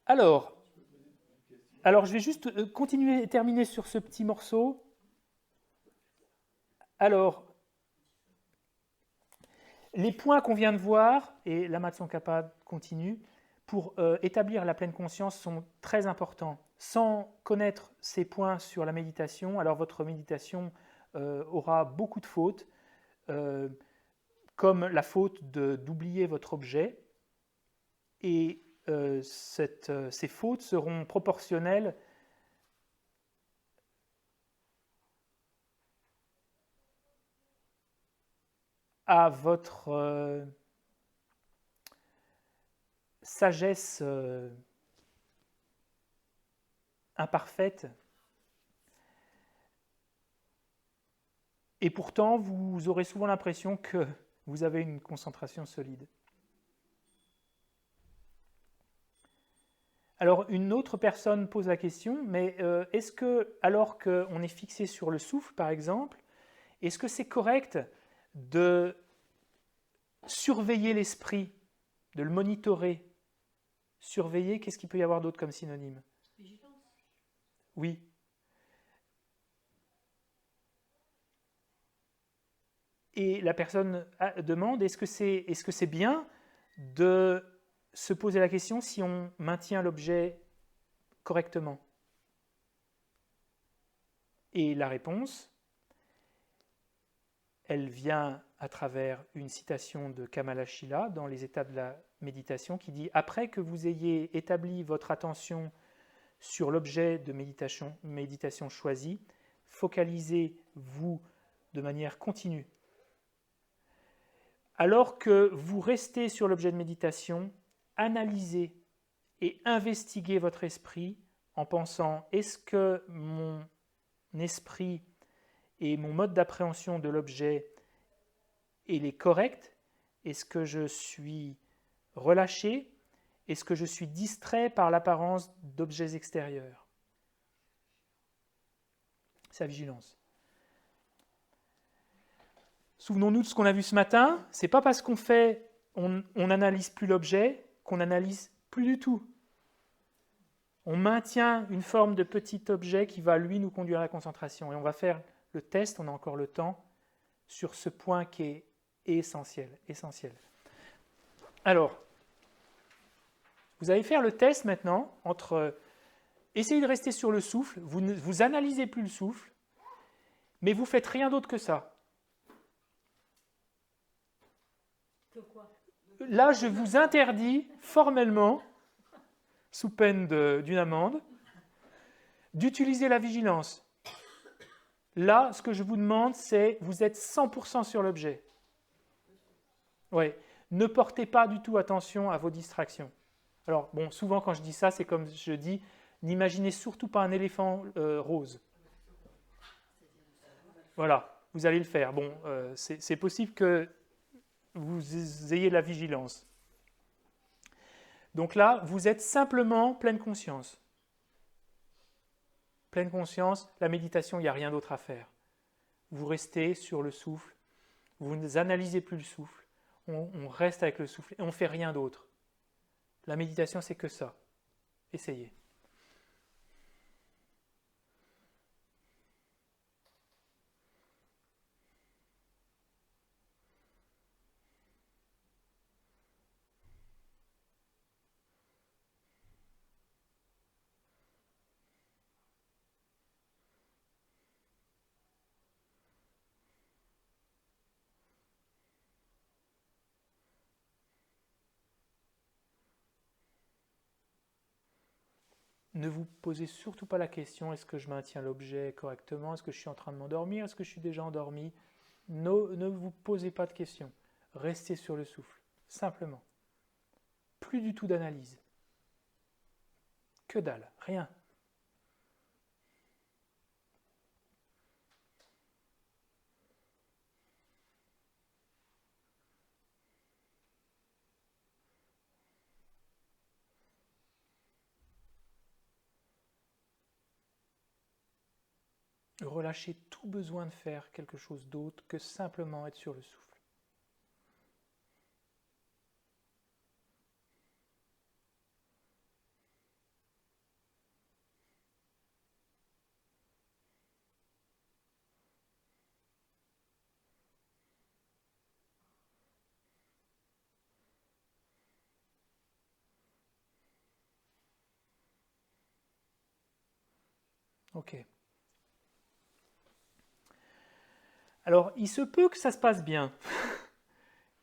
Alors je vais juste continuer et terminer sur ce petit morceau. Alors, les points qu'on vient de voir, et Lama Tsongkhapa continue, pour établir la pleine conscience sont très importants. Sans connaître ces points sur la méditation, alors votre méditation aura beaucoup de fautes, comme la faute d'oublier votre objet, et ces fautes seront proportionnelles à votre sagesse imparfaite. Et pourtant, vous aurez souvent l'impression que vous avez une concentration solide. Alors, une autre personne pose la question, mais est-ce que, alors qu'on est fixé sur le souffle, par exemple, est-ce que c'est correct de surveiller l'esprit, de le monitorer? Surveiller, qu'est-ce qu'il peut y avoir d'autre comme synonyme? Vigilance. Oui. Et la personne demande, est-ce que c'est bien de se poser la question si on maintient l'objet correctement? Et la réponse, elle vient à travers une citation de Kamalashila dans les états de la méditation qui dit « Après que vous ayez établi votre attention sur l'objet de méditation choisi, focalisez-vous de manière continue. Alors que vous restez sur l'objet de méditation, analysez et investiguez votre esprit en pensant « Est-ce que mon esprit et mon mode d'appréhension de l'objet est correct? Est-ce que je suis relâché? Est-ce que je suis distrait par l'apparence d'objets extérieurs ?» C'est la vigilance. Souvenons-nous de ce qu'on a vu ce matin, c'est pas parce on n'analyse plus l'objet qu'on n'analyse plus du tout. On maintient une forme de petit objet qui va lui nous conduire à la concentration. Et on va faire le test, on a encore le temps, sur ce point qui est essentiel, essentiel. Alors, vous allez faire le test maintenant entre essayez de rester sur le souffle, vous analysez plus le souffle, mais vous faites rien d'autre que ça. Que quoi? Là, je vous interdis formellement, sous peine d'une amende, d'utiliser la vigilance. Là, ce que je vous demande, c'est vous êtes 100% sur l'objet. Ouais. Ne portez pas du tout attention à vos distractions. Alors, bon, souvent quand je dis ça, c'est comme je dis, n'imaginez surtout pas un éléphant rose. Voilà, vous allez le faire. Bon, c'est possible que vous ayez la vigilance. Donc là, vous êtes simplement pleine conscience. Pleine conscience, la méditation, il n'y a rien d'autre à faire. Vous restez sur le souffle, vous n'analysez plus le souffle, on reste avec le souffle et on ne fait rien d'autre. La méditation, c'est que ça. Essayez. Ne vous posez surtout pas la question, est-ce que je maintiens l'objet correctement? Est-ce que je suis en train de m'endormir? Est-ce que je suis déjà endormi? Ne vous posez pas de questions. Restez sur le souffle, simplement. Plus du tout d'analyse. Que dalle, rien. Relâchez tout besoin de faire quelque chose d'autre que simplement être sur le souffle. Ok. Alors, il se peut que ça se passe bien.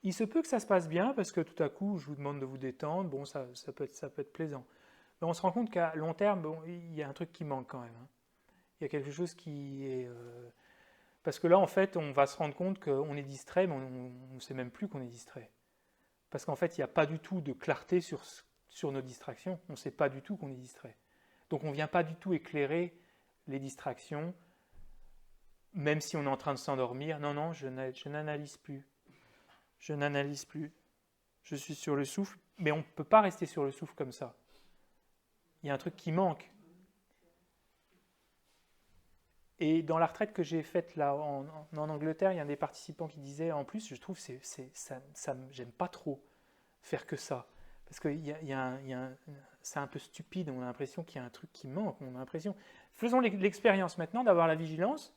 Il se peut que ça se passe bien parce que tout à coup, je vous demande de vous détendre. Bon, ça peut être plaisant. Mais on se rend compte qu'à long terme, bon, il y a un truc qui manque quand même. Hein. Il y a quelque chose qui est... Parce que là, en fait, on va se rendre compte qu'on est distrait, mais on ne sait même plus qu'on est distrait. Parce qu'en fait, il n'y a pas du tout de clarté sur nos distractions. On ne sait pas du tout qu'on est distrait. Donc, on ne vient pas du tout éclairer les distractions, même si on est en train de s'endormir. Non, non, je n'analyse plus. Je n'analyse plus. Je suis sur le souffle, mais on ne peut pas rester sur le souffle comme ça. Il y a un truc qui manque. Et dans la retraite que j'ai faite là en Angleterre, il y a un des participants qui disait, en plus, je trouve que j'aime pas trop faire que ça. Parce que c'est un peu stupide, on a l'impression qu'il y a un truc qui manque. On a l'impression. Faisons l'expérience maintenant d'avoir la vigilance.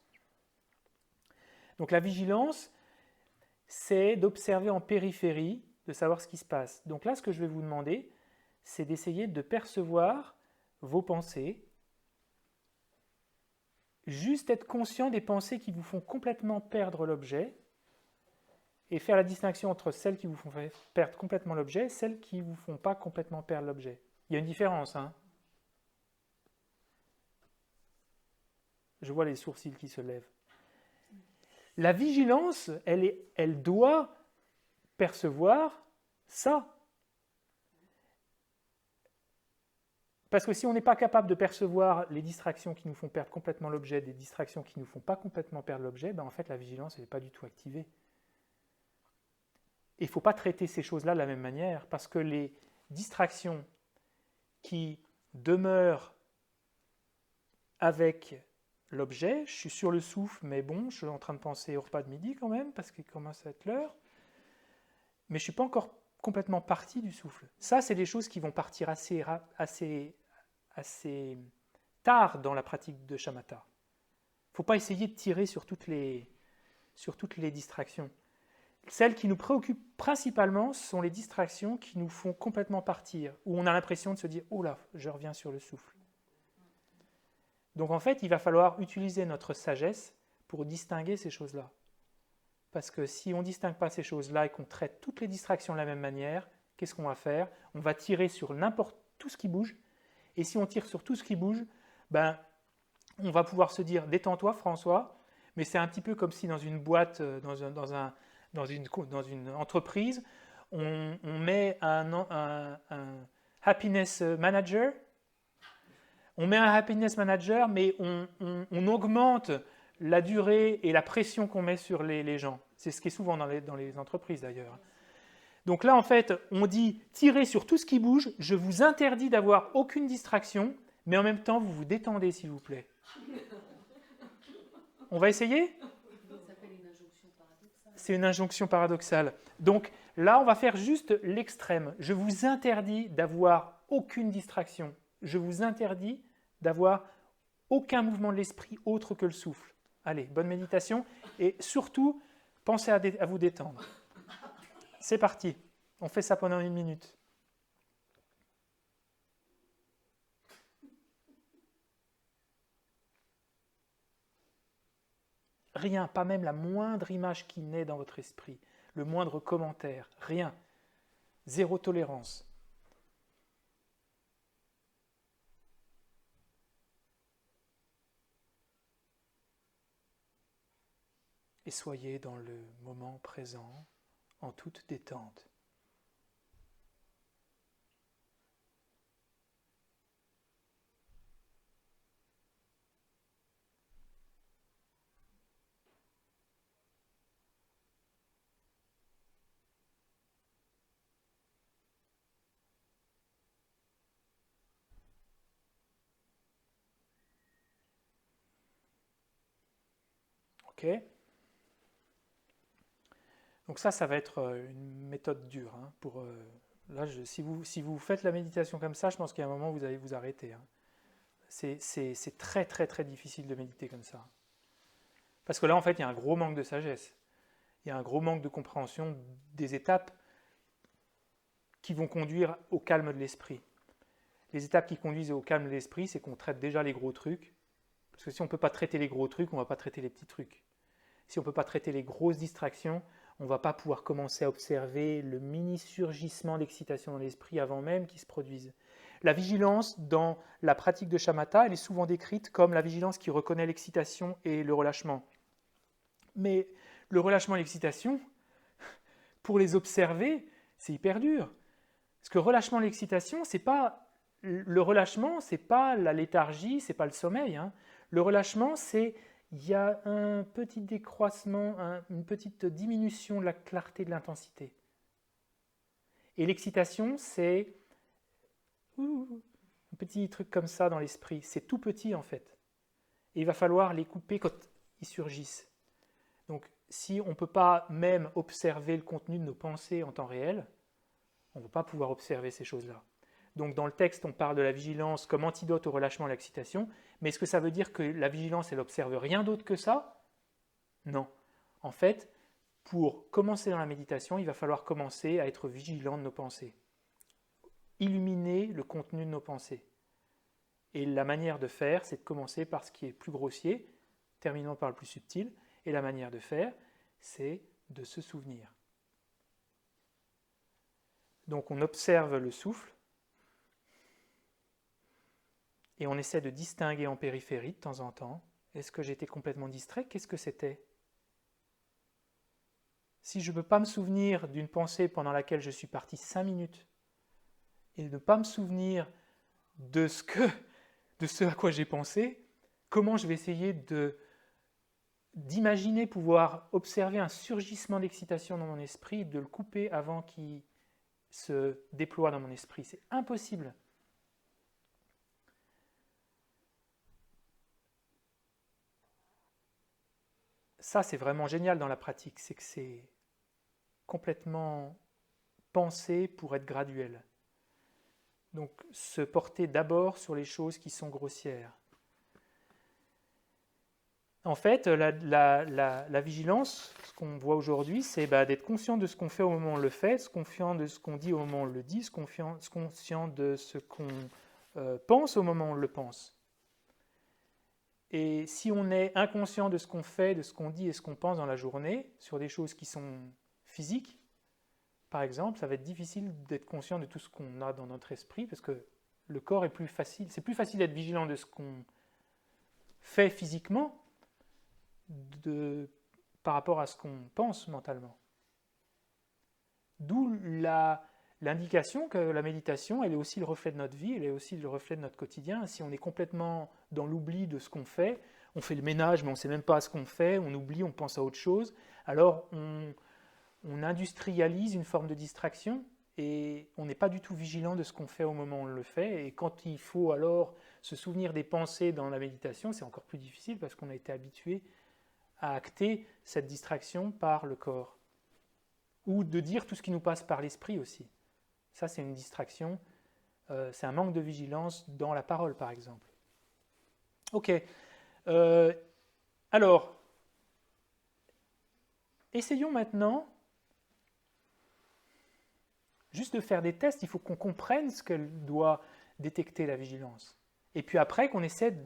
Donc la vigilance, c'est d'observer en périphérie, de savoir ce qui se passe. Donc là, ce que je vais vous demander, c'est d'essayer de percevoir vos pensées, juste être conscient des pensées qui vous font complètement perdre l'objet, et faire la distinction entre celles qui vous font perdre complètement l'objet et celles qui ne vous font pas complètement perdre l'objet. Il y a une différence, hein. Je vois les sourcils qui se lèvent. La vigilance, elle doit percevoir ça. Parce que si on n'est pas capable de percevoir les distractions qui nous font perdre complètement l'objet, des distractions qui ne nous font pas complètement perdre l'objet, ben en fait la vigilance n'est pas du tout activée. Il ne faut pas traiter ces choses-là de la même manière, parce que les distractions qui demeurent avec l'objet, je suis sur le souffle, mais bon, je suis en train de penser au repas de midi quand même, parce qu'il commence à être l'heure, mais je ne suis pas encore complètement parti du souffle. Ça, c'est des choses qui vont partir assez tard dans la pratique de shamatha. Il ne faut pas essayer de tirer sur sur toutes les distractions. Celles qui nous préoccupent principalement sont les distractions qui nous font complètement partir, où on a l'impression de se dire « Oh là, je reviens sur le souffle ». Donc en fait, il va falloir utiliser notre sagesse pour distinguer ces choses-là. Parce que si on ne distingue pas ces choses-là et qu'on traite toutes les distractions de la même manière, qu'est-ce qu'on va faire? On va tirer sur n'importe tout ce qui bouge. Et si on tire sur tout ce qui bouge, ben, on va pouvoir se dire « Détends-toi, François », mais c'est un petit peu comme si dans une boîte, dans une entreprise, on met un happiness manager. On met un happiness manager, mais on augmente la durée et la pression qu'on met sur les gens. C'est ce qui est souvent dans les entreprises d'ailleurs. Donc là, en fait, on dit tirez sur tout ce qui bouge, je vous interdis d'avoir aucune distraction, mais en même temps, vous vous détendez, s'il vous plaît. On va essayer ? C'est une injonction paradoxale. Donc là, on va faire juste l'extrême. Je vous interdis d'avoir aucune distraction. Je vous interdis d'avoir aucun mouvement de l'esprit autre que le souffle. Allez, bonne méditation. Et surtout, pensez à vous détendre. C'est parti. On fait ça pendant 1 minute. Rien, pas même la moindre image qui naît dans votre esprit, le moindre commentaire, rien. Zéro tolérance. Et soyez dans le moment présent, en toute détente. Ok ? Donc ça va être une méthode dure. Hein, là, si vous faites la méditation comme ça, je pense qu'il y a un moment où vous allez vous arrêter. Hein. C'est très très très difficile de méditer comme ça. Parce que là, en fait, il y a un gros manque de sagesse. Il y a un gros manque de compréhension des étapes qui vont conduire au calme de l'esprit. Les étapes qui conduisent au calme de l'esprit, c'est qu'on traite déjà les gros trucs. Parce que si on ne peut pas traiter les gros trucs, on ne va pas traiter les petits trucs. Si on ne peut pas traiter les grosses distractions, on ne va pas pouvoir commencer à observer le mini-surgissement d'excitation dans l'esprit avant même qu'il se produise. La vigilance dans la pratique de shamatha, elle est souvent décrite comme la vigilance qui reconnaît l'excitation et le relâchement. Mais le relâchement et l'excitation, pour les observer, c'est hyper dur. Parce que relâchement et l'excitation, le relâchement, c'est pas la léthargie, c'est pas le sommeil. Hein. Le relâchement, il y a un petit décroissement, une petite diminution de la clarté de l'intensité. Et l'excitation, c'est un petit truc comme ça dans l'esprit. C'est tout petit en fait. Et il va falloir les couper quand ils surgissent. Donc, si on ne peut pas même observer le contenu de nos pensées en temps réel, on ne va pas pouvoir observer ces choses-là. Donc, dans le texte, on parle de la vigilance comme antidote au relâchement et à l'excitation. Mais est-ce que ça veut dire que la vigilance, elle n'observe rien d'autre que ça? Non. En fait, pour commencer dans la méditation, il va falloir commencer à être vigilant de nos pensées. Illuminer le contenu de nos pensées. Et la manière de faire, c'est de commencer par ce qui est plus grossier, terminant par le plus subtil. Et la manière de faire, c'est de se souvenir. Donc on observe le souffle, et on essaie de distinguer en périphérie de temps en temps. Est-ce que j'étais complètement distrait? Qu'est-ce que c'était? Si je ne peux pas me souvenir d'une pensée pendant laquelle je suis parti 5 minutes, et ne pas me souvenir de ce à quoi j'ai pensé, comment je vais essayer d'imaginer pouvoir observer un surgissement d'excitation dans mon esprit et de le couper avant qu'il se déploie dans mon esprit? C'est impossible. Ça, c'est vraiment génial dans la pratique, c'est que c'est complètement pensé pour être graduel. Donc, se porter d'abord sur les choses qui sont grossières. En fait, la vigilance, ce qu'on voit aujourd'hui, c'est d'être conscient de ce qu'on fait au moment où on le fait, conscient de ce qu'on dit au moment où on le dit, conscient de ce qu'on pense au moment où on le pense. Et si on est inconscient de ce qu'on fait, de ce qu'on dit et ce qu'on pense dans la journée, sur des choses qui sont physiques, par exemple, ça va être difficile d'être conscient de tout ce qu'on a dans notre esprit, parce que le corps est plus facile. C'est plus facile d'être vigilant de ce qu'on fait physiquement par rapport à ce qu'on pense mentalement. D'où l'indication que la méditation, elle est aussi le reflet de notre vie, elle est aussi le reflet de notre quotidien. Si on est complètement dans l'oubli de ce qu'on fait le ménage, mais on ne sait même pas ce qu'on fait, on oublie, on pense à autre chose, alors on industrialise une forme de distraction et on n'est pas du tout vigilant de ce qu'on fait au moment où on le fait. Et quand il faut alors se souvenir des pensées dans la méditation, c'est encore plus difficile parce qu'on a été habitué à acter cette distraction par le corps. Ou de dire tout ce qui nous passe par l'esprit aussi. Ça, c'est une distraction, c'est un manque de vigilance dans la parole, par exemple. Ok. Alors, essayons maintenant juste de faire des tests. Il faut qu'on comprenne ce qu'elle doit détecter, la vigilance. Et puis après, qu'on essaie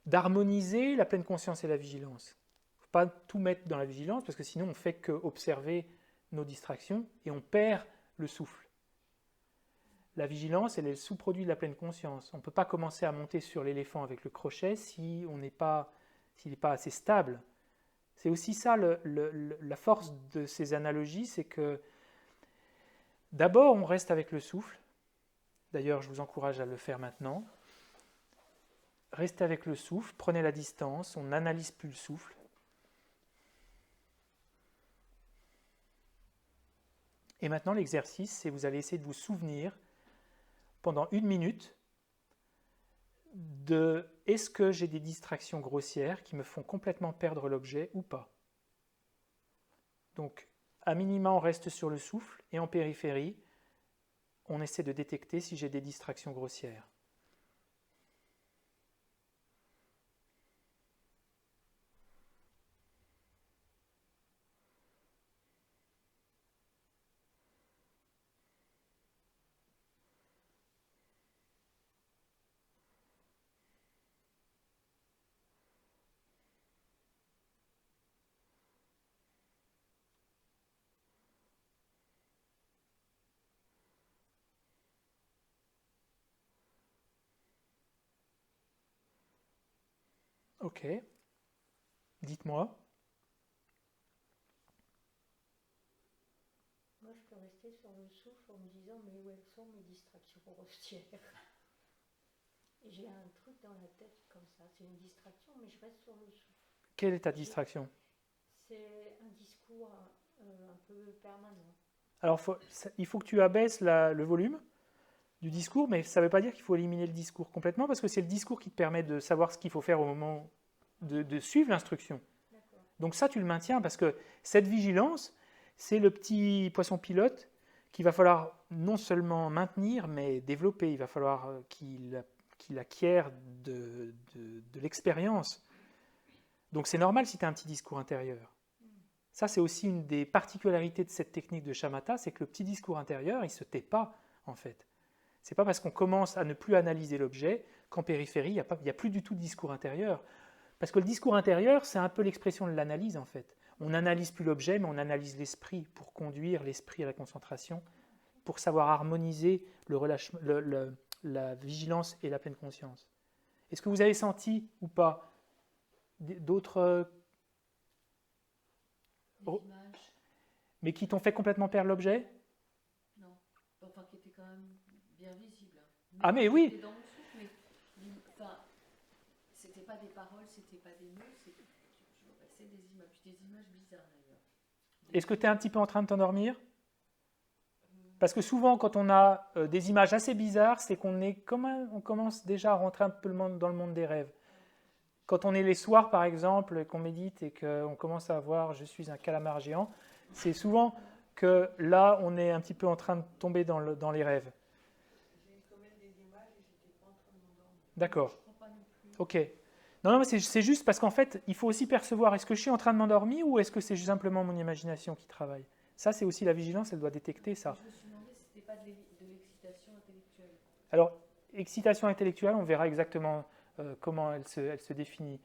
d'harmoniser la pleine conscience et la vigilance. Il ne faut pas tout mettre dans la vigilance, parce que sinon on ne fait qu'observer nos distractions et on perd le souffle. La vigilance, elle est le sous-produit de la pleine conscience. On ne peut pas commencer à monter sur l'éléphant avec le crochet s'il n'est pas assez stable. C'est aussi ça la force de ces analogies, c'est que d'abord on reste avec le souffle. D'ailleurs, je vous encourage à le faire maintenant. Restez avec le souffle, prenez la distance, on n'analyse plus le souffle. Et maintenant, l'exercice, c'est vous allez essayer de vous souvenir pendant 1 minute de est-ce que j'ai des distractions grossières qui me font complètement perdre l'objet ou pas. Donc, à minima, on reste sur le souffle et en périphérie, on essaie de détecter si j'ai des distractions grossières. Ok. Dites-moi. Moi, je peux rester sur le souffle en me disant mais où elles sont mes distractions grossières. Et j'ai un truc dans la tête comme ça, c'est une distraction, mais je reste sur le souffle. Quelle est ta distraction? C'est un discours un peu permanent. Alors, il faut que tu abaisses le volume du discours, mais ça ne veut pas dire qu'il faut éliminer le discours complètement, parce que c'est le discours qui te permet de savoir ce qu'il faut faire au moment de suivre l'instruction. D'accord. Donc ça, tu le maintiens, parce que cette vigilance, c'est le petit poisson pilote qu'il va falloir non seulement maintenir, mais développer. Il va falloir qu'il acquiert de l'expérience. Donc c'est normal si tu as un petit discours intérieur. Ça, c'est aussi une des particularités de cette technique de shamatha, c'est que le petit discours intérieur, il ne se tait pas, en fait. Ce n'est pas parce qu'on commence à ne plus analyser l'objet qu'en périphérie, il n'y a plus du tout de discours intérieur. Parce que le discours intérieur, c'est un peu l'expression de l'analyse, en fait. On n'analyse plus l'objet, mais on analyse l'esprit pour conduire l'esprit à la concentration, pour savoir harmoniser la vigilance et la pleine conscience. Est-ce que vous avez senti ou pas d'autres... images. Mais qui t'ont fait complètement perdre l'objet? Non. Enfin, qui étaient quand même bien visibles. Ah, mais oui. C'était dans mon souffle, mais enfin, c'était pas des paroles, c'était pas des mots, je repassais des images, des images bizarres d'ailleurs. Est-ce que tu es un petit peu en train de t'endormir? Parce que souvent, quand on a des images assez bizarres, c'est on commence déjà à rentrer un peu dans le monde des rêves. Quand on est les soirs, par exemple, qu'on médite et qu'on commence à voir « je suis un calamar géant », c'est souvent que là, on est un petit peu en train de tomber dans les rêves. J'ai quand même des images et j'étais pas en train de m'endormir. D'accord. Je comprends pas non plus. Ok. Non, mais c'est juste parce qu'en fait, il faut aussi percevoir, est-ce que je suis en train de m'endormir ou est-ce que c'est simplement mon imagination qui travaille? Ça, c'est aussi la vigilance, elle doit détecter ça. Je me suis demandé si c'était pas de l'excitation intellectuelle. Alors, excitation intellectuelle, on verra exactement comment elle se définit.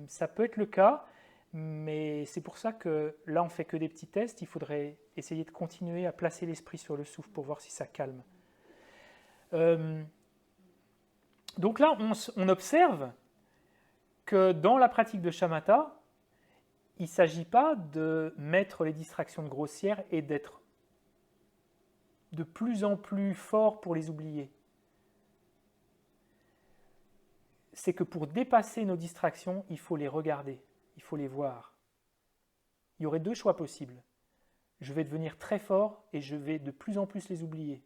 Ça peut être le cas, mais c'est pour ça que là, on fait que des petits tests. Il faudrait essayer de continuer à placer l'esprit sur le souffle pour voir si ça calme. Donc là, on observe que dans la pratique de shamatha, il ne s'agit pas de mettre les distractions grossières et d'être de plus en plus fort pour les oublier. C'est que pour dépasser nos distractions, il faut les regarder, il faut les voir. Il y aurait deux choix possibles. Je vais devenir très fort et je vais de plus en plus les oublier.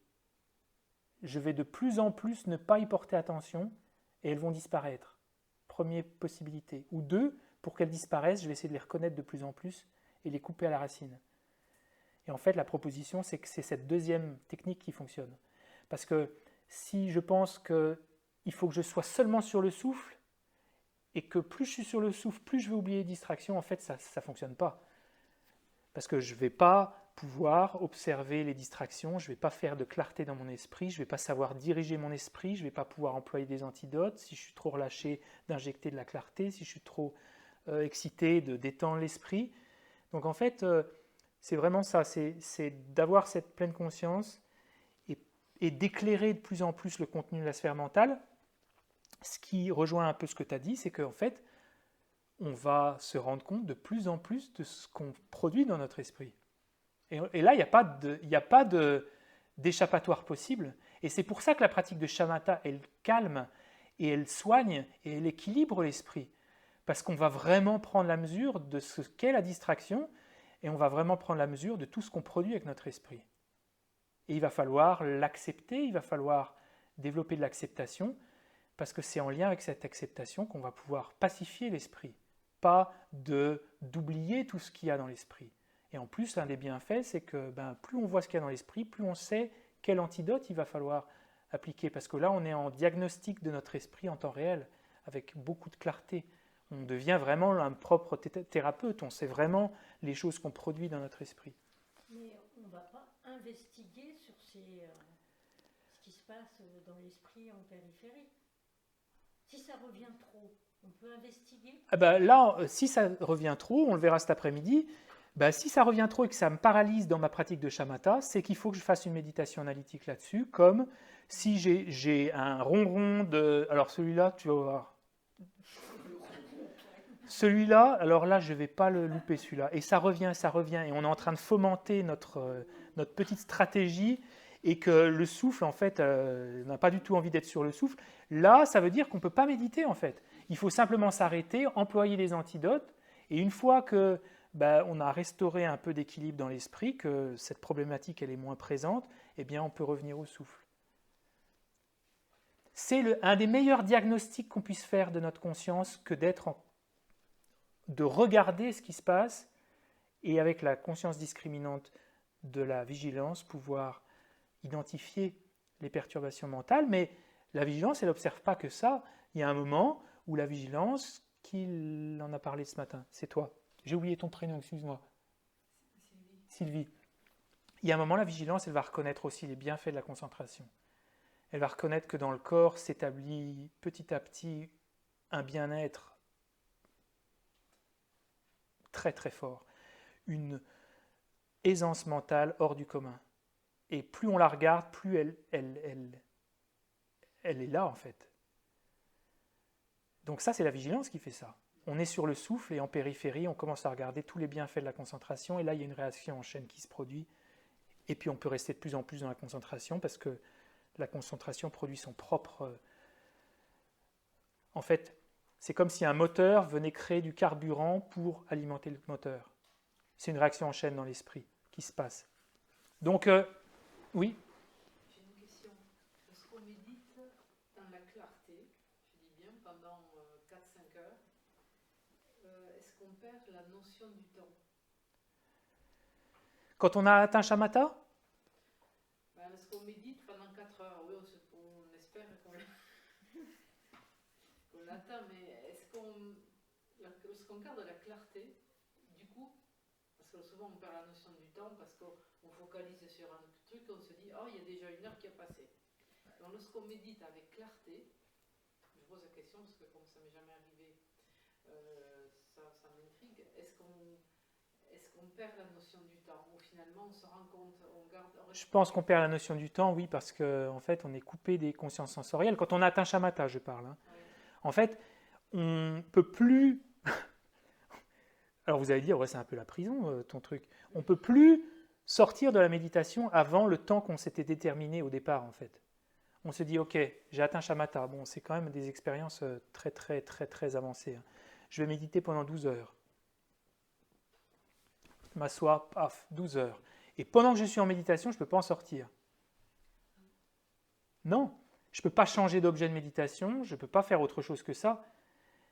Je vais de plus en plus ne pas y porter attention et elles vont disparaître. Première possibilité. Ou deux, pour qu'elles disparaissent, je vais essayer de les reconnaître de plus en plus et les couper à la racine. Et en fait, la proposition, c'est que c'est cette deuxième technique qui fonctionne. Parce que si je pense qu'il faut que je sois seulement sur le souffle et que plus je suis sur le souffle, plus je vais oublier les distractions, en fait, ça ne fonctionne pas. Parce que je ne vais pas pouvoir observer les distractions, je ne vais pas faire de clarté dans mon esprit, je ne vais pas savoir diriger mon esprit, je ne vais pas pouvoir employer des antidotes, si je suis trop relâché, d'injecter de la clarté, si je suis trop excité, de détendre l'esprit. Donc en fait, c'est vraiment ça, c'est d'avoir cette pleine conscience et d'éclairer de plus en plus le contenu de la sphère mentale. Ce qui rejoint un peu ce que tu as dit, c'est qu'en fait, on va se rendre compte de plus en plus de ce qu'on produit dans notre esprit. Et là, il n'y a pas d'échappatoire possible. Et c'est pour ça que la pratique de shamatha, elle calme et elle soigne et elle équilibre l'esprit. Parce qu'on va vraiment prendre la mesure de ce qu'est la distraction et on va vraiment prendre la mesure de tout ce qu'on produit avec notre esprit. Et il va falloir l'accepter, il va falloir développer de l'acceptation parce que c'est en lien avec cette acceptation qu'on va pouvoir pacifier l'esprit, pas d'oublier tout ce qu'il y a dans l'esprit. Et en plus, l'un des bienfaits, c'est que plus on voit ce qu'il y a dans l'esprit, plus on sait quel antidote il va falloir appliquer. Parce que là, on est en diagnostic de notre esprit en temps réel, avec beaucoup de clarté. On devient vraiment un propre thérapeute, on sait vraiment les choses qu'on produit dans notre esprit. Mais on ne va pas investiguer sur ce qui se passe dans l'esprit en périphérie. Si ça revient trop, on peut investiguer. Là, si ça revient trop, on le verra cet après-midi, si ça revient trop et que ça me paralyse dans ma pratique de shamatha, c'est qu'il faut que je fasse une méditation analytique là-dessus, comme si j'ai un ronron de... Alors celui-là, tu vas voir. Celui-là, alors là, je ne vais pas le louper celui-là. Et ça revient, et on est en train de fomenter notre petite stratégie et que le souffle, en fait, n'a pas du tout envie d'être sur le souffle. Là, ça veut dire qu'on ne peut pas méditer, en fait. Il faut simplement s'arrêter, employer les antidotes, et une fois que on a restauré un peu d'équilibre dans l'esprit, que cette problématique elle est moins présente, eh bien on peut revenir au souffle. C'est un des meilleurs diagnostics qu'on puisse faire de notre conscience que de regarder ce qui se passe et avec la conscience discriminante de la vigilance pouvoir identifier les perturbations mentales. Mais la vigilance, elle n'observe pas que ça. Il y a un moment où la vigilance, qui en a parlé ce matin, c'est toi. J'ai oublié ton prénom, excuse-moi. Sylvie. Il y a un moment, la vigilance, elle va reconnaître aussi les bienfaits de la concentration. Elle va reconnaître que dans le corps s'établit petit à petit un bien-être très très fort, une aisance mentale hors du commun. Et plus on la regarde, plus elle est là en fait. Donc ça, c'est la vigilance qui fait ça. On est sur le souffle et en périphérie, on commence à regarder tous les bienfaits de la concentration et là, il y a une réaction en chaîne qui se produit. Et puis on peut rester de plus en plus dans la concentration parce que la concentration produit son propre... En fait, c'est comme si un moteur venait créer du carburant pour alimenter le moteur. C'est une réaction en chaîne dans l'esprit qui se passe. Donc, oui. J'ai une question. Lorsqu'on médite dans la clarté, je dis bien pendant 4-5 heures, est-ce qu'on perd la notion du temps? Quand on a atteint shamatha, Lorsqu'on médite pendant 4 heures, oui, on espère qu'on l'a Attends, mais est-ce qu'on garde la clarté, du coup, parce que souvent on perd la notion du temps, parce qu'on focalise sur un truc, on se dit, oh, il y a déjà une heure qui a passé. Donc lorsqu'on médite avec clarté, je pose la question, parce que comme ça m'est jamais arrivé, ça m'intrigue, est-ce qu'on perd la notion du temps, ou finalement on se rend compte, on garde... Je pense qu'on perd la notion du temps, oui, parce qu'en fait, on est coupé des consciences sensorielles. Quand on a atteint shamatha, je parle. Hein. Ouais. En fait, on ne peut plus... Alors vous allez dire, ouais, c'est un peu la prison, ton truc. On ne peut plus sortir de la méditation avant le temps qu'on s'était déterminé au départ, en fait. On se dit, ok, j'ai atteint shamatha. Bon, c'est quand même des expériences très, très, très, très avancées. Hein. Je vais méditer pendant 12 heures. Je m'assois, paf, 12 heures. Et pendant que je suis en méditation, je ne peux pas en sortir. Non, je ne peux pas changer d'objet de méditation, je ne peux pas faire autre chose que ça,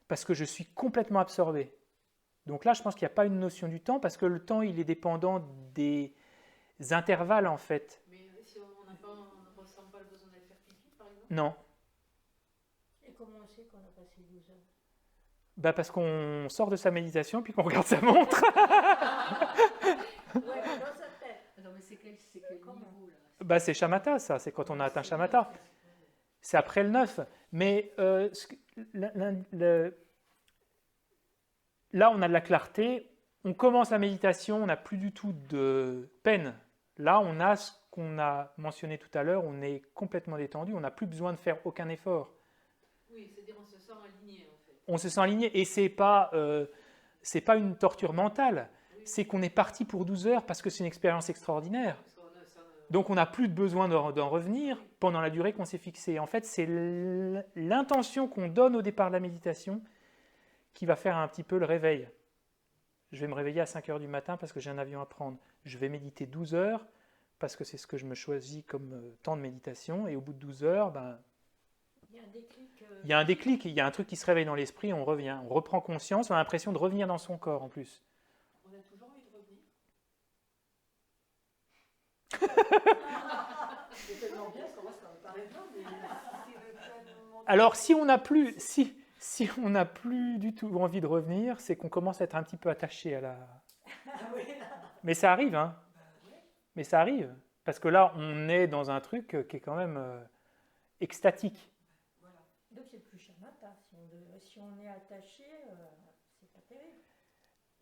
parce que je suis complètement absorbé. Donc là, je pense qu'il n'y a pas une notion du temps, parce que le temps, il est dépendant des intervalles, en fait. Mais si on ne ressent pas le besoin d'aller faire pipi, par exemple? Non, Et comment on sait qu'on a passé 12 heures? bah parce qu'on sort de sa méditation, puis qu'on regarde sa montre. Ouais, dans sa tête. Attends, mais c'est quel Comment? niveau là? Bah c'est shamatha, ça, c'est quand on a atteint shamatha. C'est après le 9. Mais là, on a de la clarté. On commence la méditation, on n'a plus du tout de peine. Là, on a ce qu'on a mentionné tout à l'heure, on est complètement détendu, on n'a plus besoin de faire aucun effort. Oui, c'est-à-dire on se sent aligné, en fait. On se sent aligné et c'est pas une torture mentale. Oui, C'est qu'on est parti pour 12 heures parce que c'est une expérience extraordinaire. parce qu'on a ça, Donc on n'a plus de besoin d'en revenir pendant la durée qu'on s'est fixée. En fait, c'est l'intention qu'on donne au départ de la méditation qui va faire un petit peu le réveil. Je vais me réveiller à 5 heures du matin parce que j'ai un avion à prendre. Je vais méditer 12 heures parce que c'est ce que je me choisis comme temps de méditation. Et au bout de 12 heures, ben, Il y a un déclic. il y a un déclic, il y a un truc qui se réveille dans l'esprit, on revient, on reprend conscience, on a l'impression de revenir dans son corps en plus. on a toujours envie de revenir. C'est tellement bien qu'on va se parler de mais si c'est le cas de moment. Alors si on n'a plus, si on n'a plus du tout envie de revenir, c'est qu'on commence à être un petit peu attaché à la... Ah oui, Mais ça arrive, hein. ouais. Mais ça arrive. Parce que là, on est dans un truc qui est quand même extatique. Voilà. Donc c'est plus shamatha. Si on est attaché, c'est pas terrible.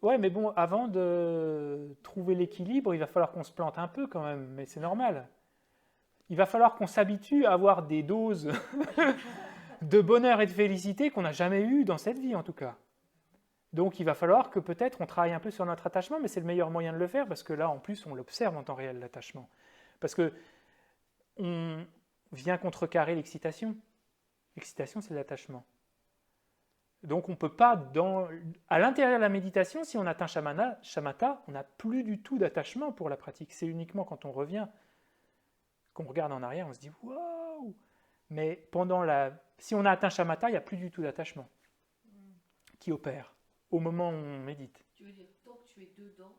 Ouais, mais bon, avant de trouver l'équilibre, il va falloir qu'on se plante un peu quand même, mais c'est normal. Il va falloir qu'on s'habitue à avoir des doses de bonheur et de félicité qu'on n'a jamais eues dans cette vie en tout cas. Donc il va falloir que peut-être on travaille un peu sur notre attachement, mais c'est le meilleur moyen de le faire parce que là en plus on l'observe en temps réel l'attachement. Parce que on vient contrecarrer l'excitation. L'excitation c'est l'attachement. Donc on ne peut pas, à l'intérieur de la méditation, si on atteint shamatha, on n'a plus du tout d'attachement pour la pratique. C'est uniquement quand on revient, qu'on regarde en arrière, on se dit « waouh !» Mais si on a atteint shamatha, il n'y a plus du tout d'attachement qui opère au moment où on médite. Tu veux dire, tant que tu es dedans,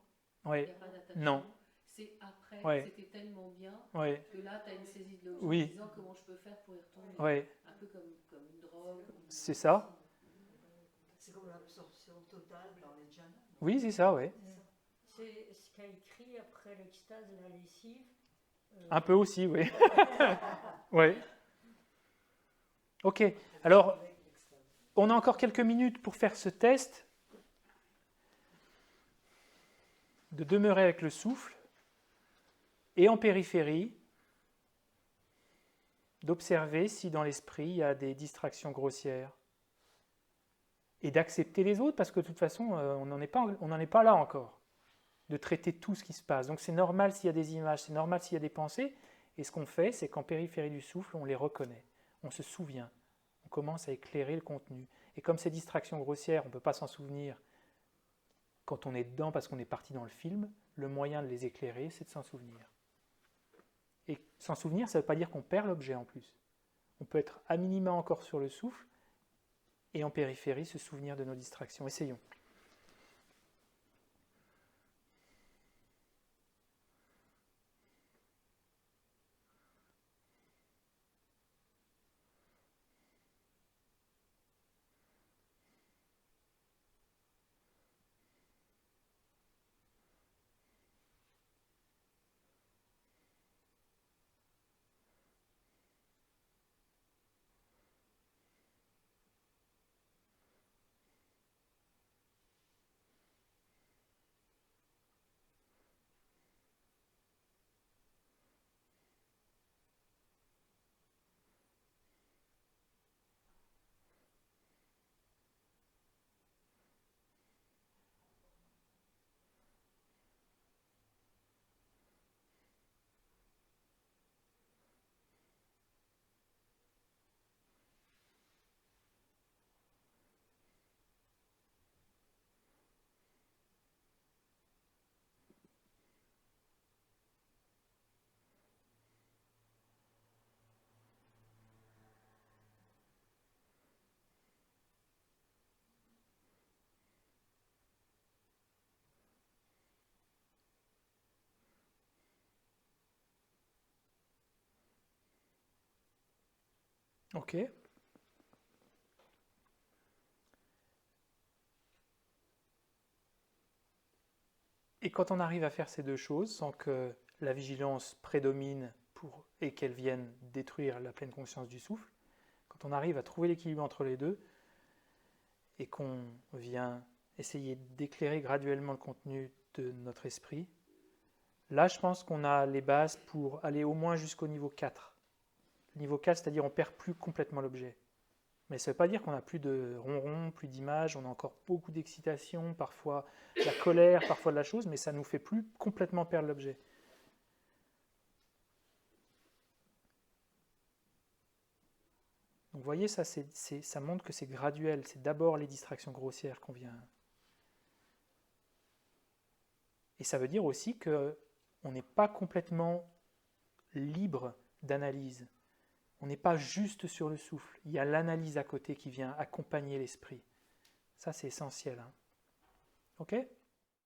il Oui, n'y a pas d'attachement. non. C'est après, Ouais. c'était tellement bien oui, que là, tu as une saisie de l'objet Oui. en disant comment je peux faire pour y retourner. oui, Un peu comme une drogue. c'est ça. C'est comme l'absorption totale dans les jhanas. Oui, c'est ça, oui. C'est ce qu'a écrit après l'extase la lessive. Un peu aussi, oui. Oui. Ok, alors on a encore quelques minutes pour faire ce test de demeurer avec le souffle et en périphérie d'observer si dans l'esprit il y a des distractions grossières et d'accepter les autres parce que de toute façon on n'en est pas là encore de traiter tout ce qui se passe. Donc c'est normal s'il y a des images, c'est normal s'il y a des pensées et ce qu'on fait c'est qu'en périphérie du souffle on les reconnaît, on se souvient, on commence à éclairer le contenu. Et comme ces distractions grossières on ne peut pas s'en souvenir quand on est dedans parce qu'on est parti dans le film, le moyen de les éclairer c'est de s'en souvenir. Et s'en souvenir, ça ne veut pas dire qu'on perd l'objet en plus. On peut être à minima encore sur le souffle et en périphérie se souvenir de nos distractions. Essayons. Ok. Et quand on arrive à faire ces deux choses sans que la vigilance prédomine et qu'elle vienne détruire la pleine conscience du souffle, quand on arrive à trouver l'équilibre entre les deux et qu'on vient essayer d'éclairer graduellement le contenu de notre esprit, là je pense qu'on a les bases pour aller au moins jusqu'au niveau 4. Le niveau 4, c'est-à-dire on ne perd plus complètement l'objet. Mais ça ne veut pas dire qu'on n'a plus de ronron, plus d'images, on a encore beaucoup d'excitation, parfois de la colère, parfois de la chose, mais ça ne nous fait plus complètement perdre l'objet. Donc vous voyez, ça montre que c'est graduel, c'est d'abord les distractions grossières qu'on vient. Et ça veut dire aussi qu'on n'est pas complètement libre d'analyse. On n'est pas juste sur le souffle. Il y a l'analyse à côté qui vient accompagner l'esprit. Ça, c'est essentiel. Hein. Ok ?